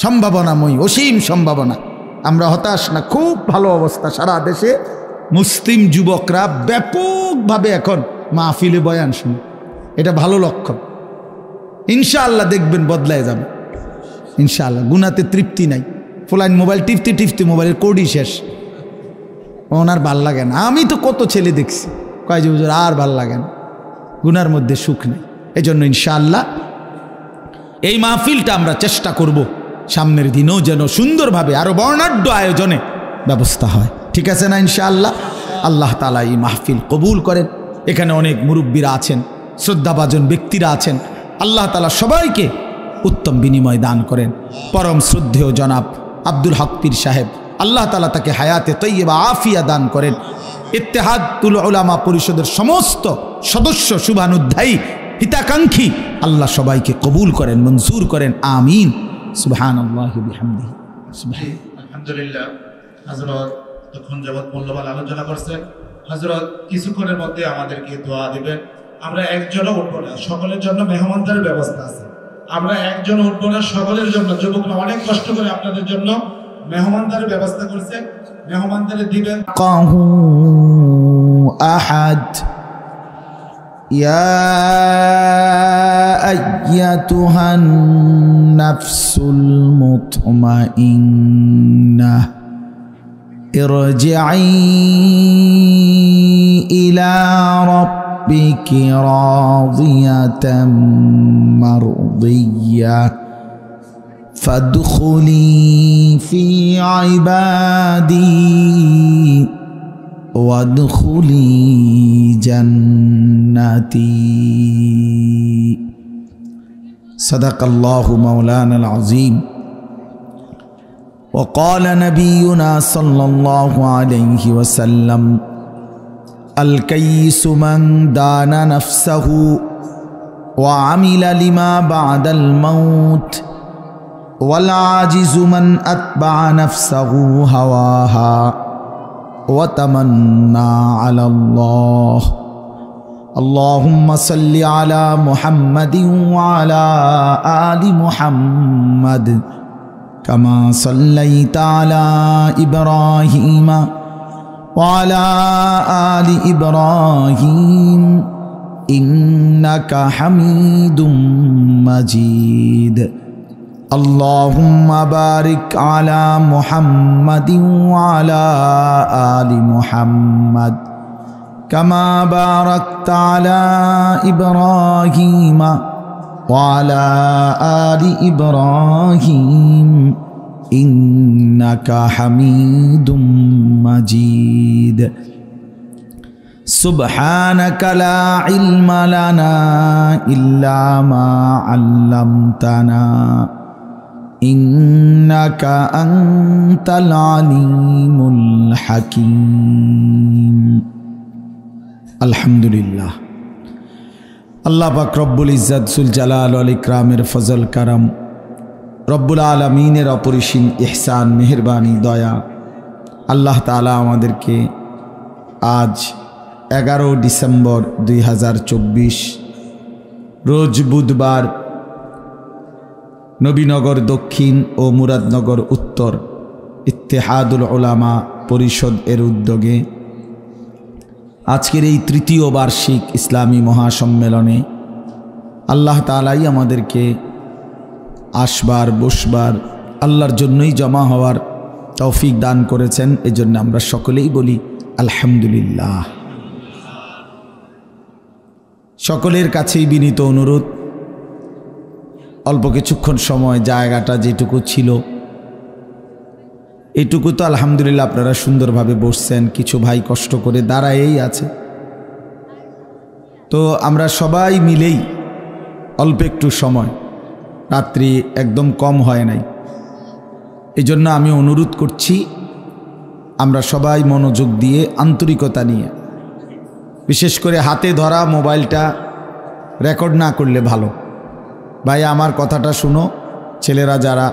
[SPEAKER 1] সম্ভাবনাময়, অসীম সম্ভাবনা। আমরা হতাশ না, খুব ভালো অবস্থা সারা দেশে। মুসলিম যুবকরা ব্যাপকভাবে এখন মাহফিলে বয়ান শুনে, এটা ভালো লক্ষণ। ইনশাআল্লাহ দেখবেন বদলায় যাবে ইনশাআল্লাহ। গুনাতে তৃপ্তি নাই, ফুলাইন মোবাইল টিপতে টিপতে মোবাইলের কোডই শেষ, ওনার ভাল লাগে না। আমি তো কত ছেলে দেখছি কয় যে হুজুর আর ভাল লাগে না, গুনার মধ্যে সুখ নেই। এই জন্য ইনশাআল্লাহ এই মাহফিলটা আমরা চেষ্টা করব সামনের দিনেও যেন সুন্দরভাবে আরো বর্ণাঢ্য আয়োজনে ব্যবস্থা হয়, ঠিক আছে না ইনশাআল্লাহ। আল্লাহ তাআলা এই মাহফিল কবুল করেন। এখানে অনেক মুরব্বীরা আছেন, শ্রদ্ধাভাজন ব্যক্তিরা আছেন, আল্লাহ তাআলা সবাইকে উত্তম বিনিময় দান করেন। পরম শ্রদ্ধেয় জনাব আব্দুল হক পীর সাহেব, আল্লাহ তাআলা তাকে হায়াতে তৈয়বা আফিয়া দান করেন। ইত্তেহাদুল উলামা পরিষদের সমস্ত সদস্য শুভানুধ্যায়ী হিতাকাঙ্ক্ষী আল্লাহ সবাইকে কবুল করেন, মঞ্জুর করেন, আমিন। সুবহানাল্লাহি বিহামদিহি।
[SPEAKER 3] আলহামদুলিল্লাহ। হযরত তখন যাবত মূল্যবান আলোচনা করছেন। হযরত কিছুক্ষণের মধ্যে আমাদেরকে দোয়া দিবেন। আমরা একজনও উঠবো না, সকলের জন্য মেহমানদারের ব্যবস্থা আছে। আমরা একজন উঠবো না, সকলের জন্য। যুবকরা অনেক কষ্ট করে আপনাদের জন্য মেহমানদারের ব্যবস্থা করছে, মেহমানদারে দিবেন।
[SPEAKER 1] আহাদ ইয়া আইয়াতুহান নাফসুল মুতমাইন্নাহ ইরজিই ইলা রাব্বিকি রাদিয়াতাম মারদিয়াহ فادخلي في عبادي وادخلي جنتي صدق الله مولانا العظيم وقال نبينا صلى الله عليه وسلم الكيس من دان نفسه وعمل لما بعد الموت والعاجز من أتبع نفسه هواها وتمنى على الله اللهم صل على محمد وعلى آل محمد كما صليت على إبراهيم وعلى آل إبراهيم إنك حميد مجيد اللهم بارك على محمد وعلى آل محمد كما باركت على إبراهيم وعلى آل إبراهيم إنك حميد مجيد سبحانك لا علم لنا إلا ما علمتنا إنك أنت العليم الحكيم الحمد لله আল্লাহ পাক রব্বুল ইজ্জত সুল জালাল ওয়াল ইকরামের ফজল কারাম, রব্বুল আলামিনের অপরিসীম ইহসান মেহেরবানি দয়া, আল্লাহ তাআলা আমাদেরকে আজ 11 ডিসেম্বর 2024 রোজ বুধবার নবীনগর দক্ষিণ ও মুরাদনগর উত্তর ইত্তেহাদুল উলামা পরিষদ এর উদ্যোগে আজকের এই তৃতীয় বার্ষিক ইসলামী মহাসম্মেলনে আল্লাহ তাআলাই আমাদেরকে আসবার বসবার আল্লাহর জন্যই জমা হওয়ার তৌফিক দান করেছেন। এজন্য আমরা সকলেই বলি আলহামদুলিল্লাহ। সকলের কাছেই বিনীত অনুরোধ, অল্প কিছুক্ষণ সময় জায়গাটা যেটুকু ছিল এইটুকু তো আলহামদুলিল্লাহ আপনারা সুন্দরভাবে বসছেন, কিছু ভাই কষ্ট করে দাঁড়ায়েই আছে। তো আমরা সবাই মিলেই অল্প একটু সময়, রাত্রি একদম কম হয় নাই, এই জন্য আমি অনুরোধ করছি আমরা সবাই মনোযোগ দিয়ে আন্তরিকতা নিয়ে, বিশেষ করে হাতে ধরা মোবাইলটা রেকর্ড না করলে ভালো। ভাই আমার কথাটা শুনো, ছেলেরা যারা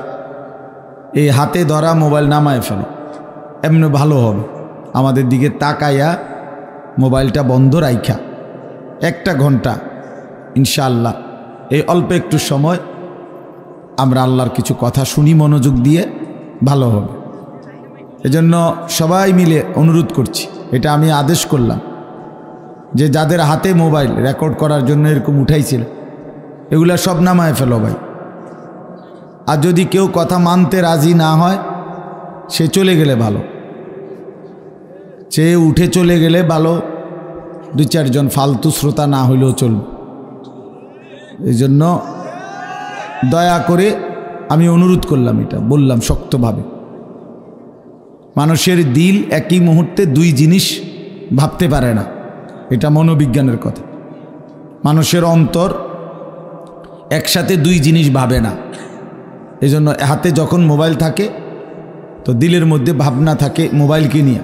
[SPEAKER 1] এই হাতে ধরা মোবাইল নামায় ফেলো, এমনি ভালো হবে। আমাদের দিকে তাকাইয়া মোবাইলটা বন্ধ রাইখা 1 ঘন্টা ইনশাআল্লাহ এই অল্প একটু সময় আমরা আল্লাহর কিছু কথা শুনি মনোযোগ দিয়ে, ভালো হবে। এজন্য সবাই মিলে অনুরোধ করছি এটা আমি আদেশ করলাম যে যাদের হাতে মোবাইল রেকর্ড করার জন্য এরকম উঠাইছিল এগুলা সব নামায় ফেলো ভাই। আর যদি কেউ কথা মানতে রাজি না হয় সে চলে গেলে ভালো, সে উঠে চলে গেলে ভালো, 2-4 জন ফালতু শ্রোতা না হইলেও চলবে। এই জন্য দয়া করে আমি অনুরোধ করলাম, এটা বললাম শক্তভাবে। মানুষের দিল একই মুহূর্তে 2 জিনিস ভাবতে পারে না, এটা মনোবিজ্ঞানের কথা। মানুষের অন্তর একসাথে 2 জিনিস ভাবে না। এই জন্য হাতে যখন মোবাইল থাকে তো দিলের মধ্যে ভাবনা থাকে মোবাইলকে নিয়ে,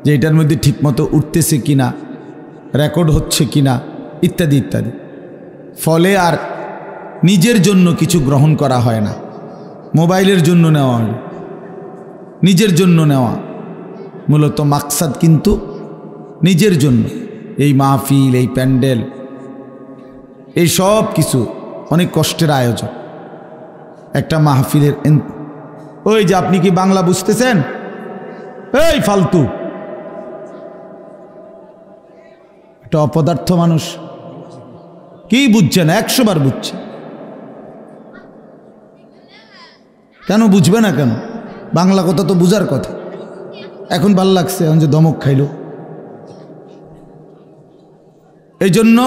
[SPEAKER 1] যে এটার মধ্যে ঠিকমতো উঠতেছে কিনা, রেকর্ড হচ্ছে কিনা, ইত্যাদি ইত্যাদি। ফলে আর নিজের জন্য কিছু গ্রহণ করা হয় না, মোবাইলের জন্য নেওয়া হয়, নিজের জন্য নেওয়া মূলত মাকসাদ কিন্তু নিজের জন্য। এই মাহফিল, এই প্যান্ডেল, এই সব কিছু অনেক কষ্টের আয়োজন। একটা মাহফিলের ওই যে আপনি কি বাংলা বুঝতেছেন? এই ফালতু একটা অপদার্থ মানুষ, কি বুঝছেন? 100 বার বুঝছে, কেন বুঝবে না? কেন? বাংলা কথা তো বুঝার কথা। এখন ভাল লাগছে, এখন যে ধমক খাইল। এই জন্য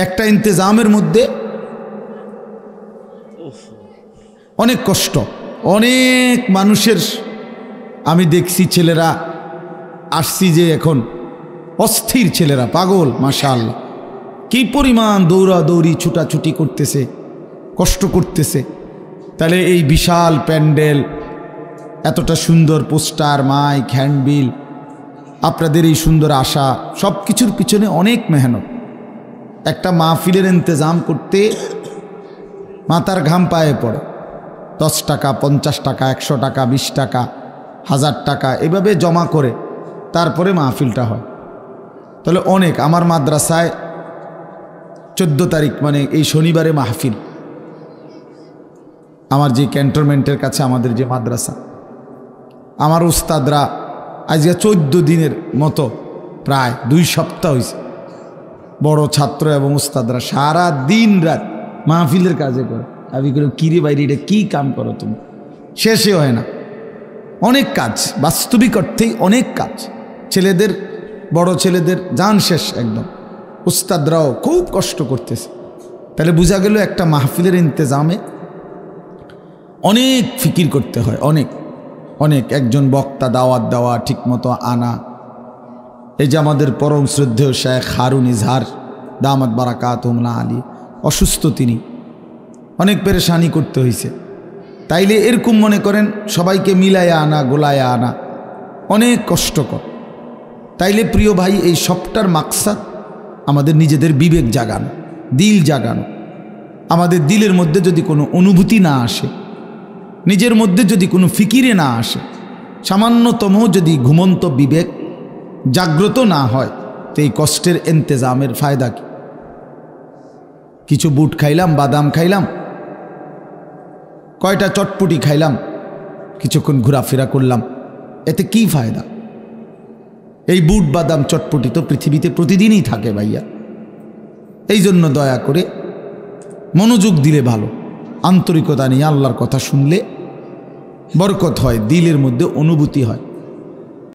[SPEAKER 1] একটা ইন্তেজামের মধ্যে অনেক কষ্ট, অনেক মানুষের আমি দেখছি ছেলেরা আসছি যে এখন অস্থির ছেলেরা, পাগল মাশাআল্লাহ, কি পরিমাণ দৌড়াদৌড়ি ছুটাছুটি করতেছে, কষ্ট করতেছে। তাহলে এই বিশাল প্যান্ডেল, এতটা সুন্দর পোস্টার, মাইক, হ্যান্ডবিল, আপনাদের এই সুন্দর আশা, সব কিছুর পিছনে অনেক মেহনত। একটা মাহফিলের ইন্তজাম করতে মাথার ঘাম পায়ে পড়ে। 10 টাকা, 50 টাকা, 100 টাকা, 20 টাকা, 1000 টাকা এভাবে জমা করে তারপরে মাহফিলটা হয়। তাহলে অনেক। আমার মাদ্রাসায় 14 তারিখ মানে এই শনিবারে মাহফিল, আমার যে ক্যান্টনমেন্টের কাছে আমাদের যে মাদ্রাসা, আমার উস্তাদরা আজকে 14 দিনের মতো, প্রায় 2 সপ্তাহ হয়েছে, বড় ছাত্র এবং উস্তাদরা সারা দিন রাত মাহফিলের কাজে করে। আমি বলি কিরে বাইরে, এটা কী কাম করো তুমি? শেষে হয় না, অনেক কাজ, বাস্তবিক অর্থেই অনেক কাজ। ছেলেদের, বড় ছেলেদের জান শেষ একদম, উস্তাদরাও খুব কষ্ট করতেছে। তাহলে বোঝা গেল একটা মাহফিলের ইন্তজামে অনেক ফিকির করতে হয়, অনেক অনেক। একজন বক্তা দাওয়াত দেওয়া, ঠিকমতো আনা। এই যে আমাদের পরম শ্রদ্ধেয় শেখ হারুন ইজহার দামাত বারাকাতুহুল্লাহ আলী, অসুস্থ, তিনি অনেক পেরেশানি করতে হয়েছে। তাইলে এরকম মনে করেন সবাইকে মিলায়া আনা, গোলায়া আনা অনেক কষ্টকর। তাইলে প্রিয় ভাই, এই সবটার মাকসাদ আমাদের নিজেদের বিবেক জাগানো, দিল জাগানো। আমাদের দিলের মধ্যে যদি কোনো অনুভূতি না আসে, নিজের মধ্যে যদি কোনো ফিকিরে না আসে, সামান্যতম যদি ঘুমন্ত বিবেক জাগ্রত না হয়, তো এই কষ্টের ইন্তেজামের ফায়দা কি? কিছু বুট খাইলাম, বাদাম খাইলাম, কয়টা চটপুটি খাইলাম, কিছুক্ষণ ঘোরাফেরা করলাম, এতে কি ফায়দা? এই বুট, বাদাম, চটপুটি তো পৃথিবীতে প্রতিদিনই থাকে ভাইয়া। এই জন্য দয়া করে মনোযোগ দিলে ভালো, আন্তরিকতা নিয়ে আল্লাহর কথা শুনলে বরকত হয়, দিলের মধ্যে অনুভূতি হয়।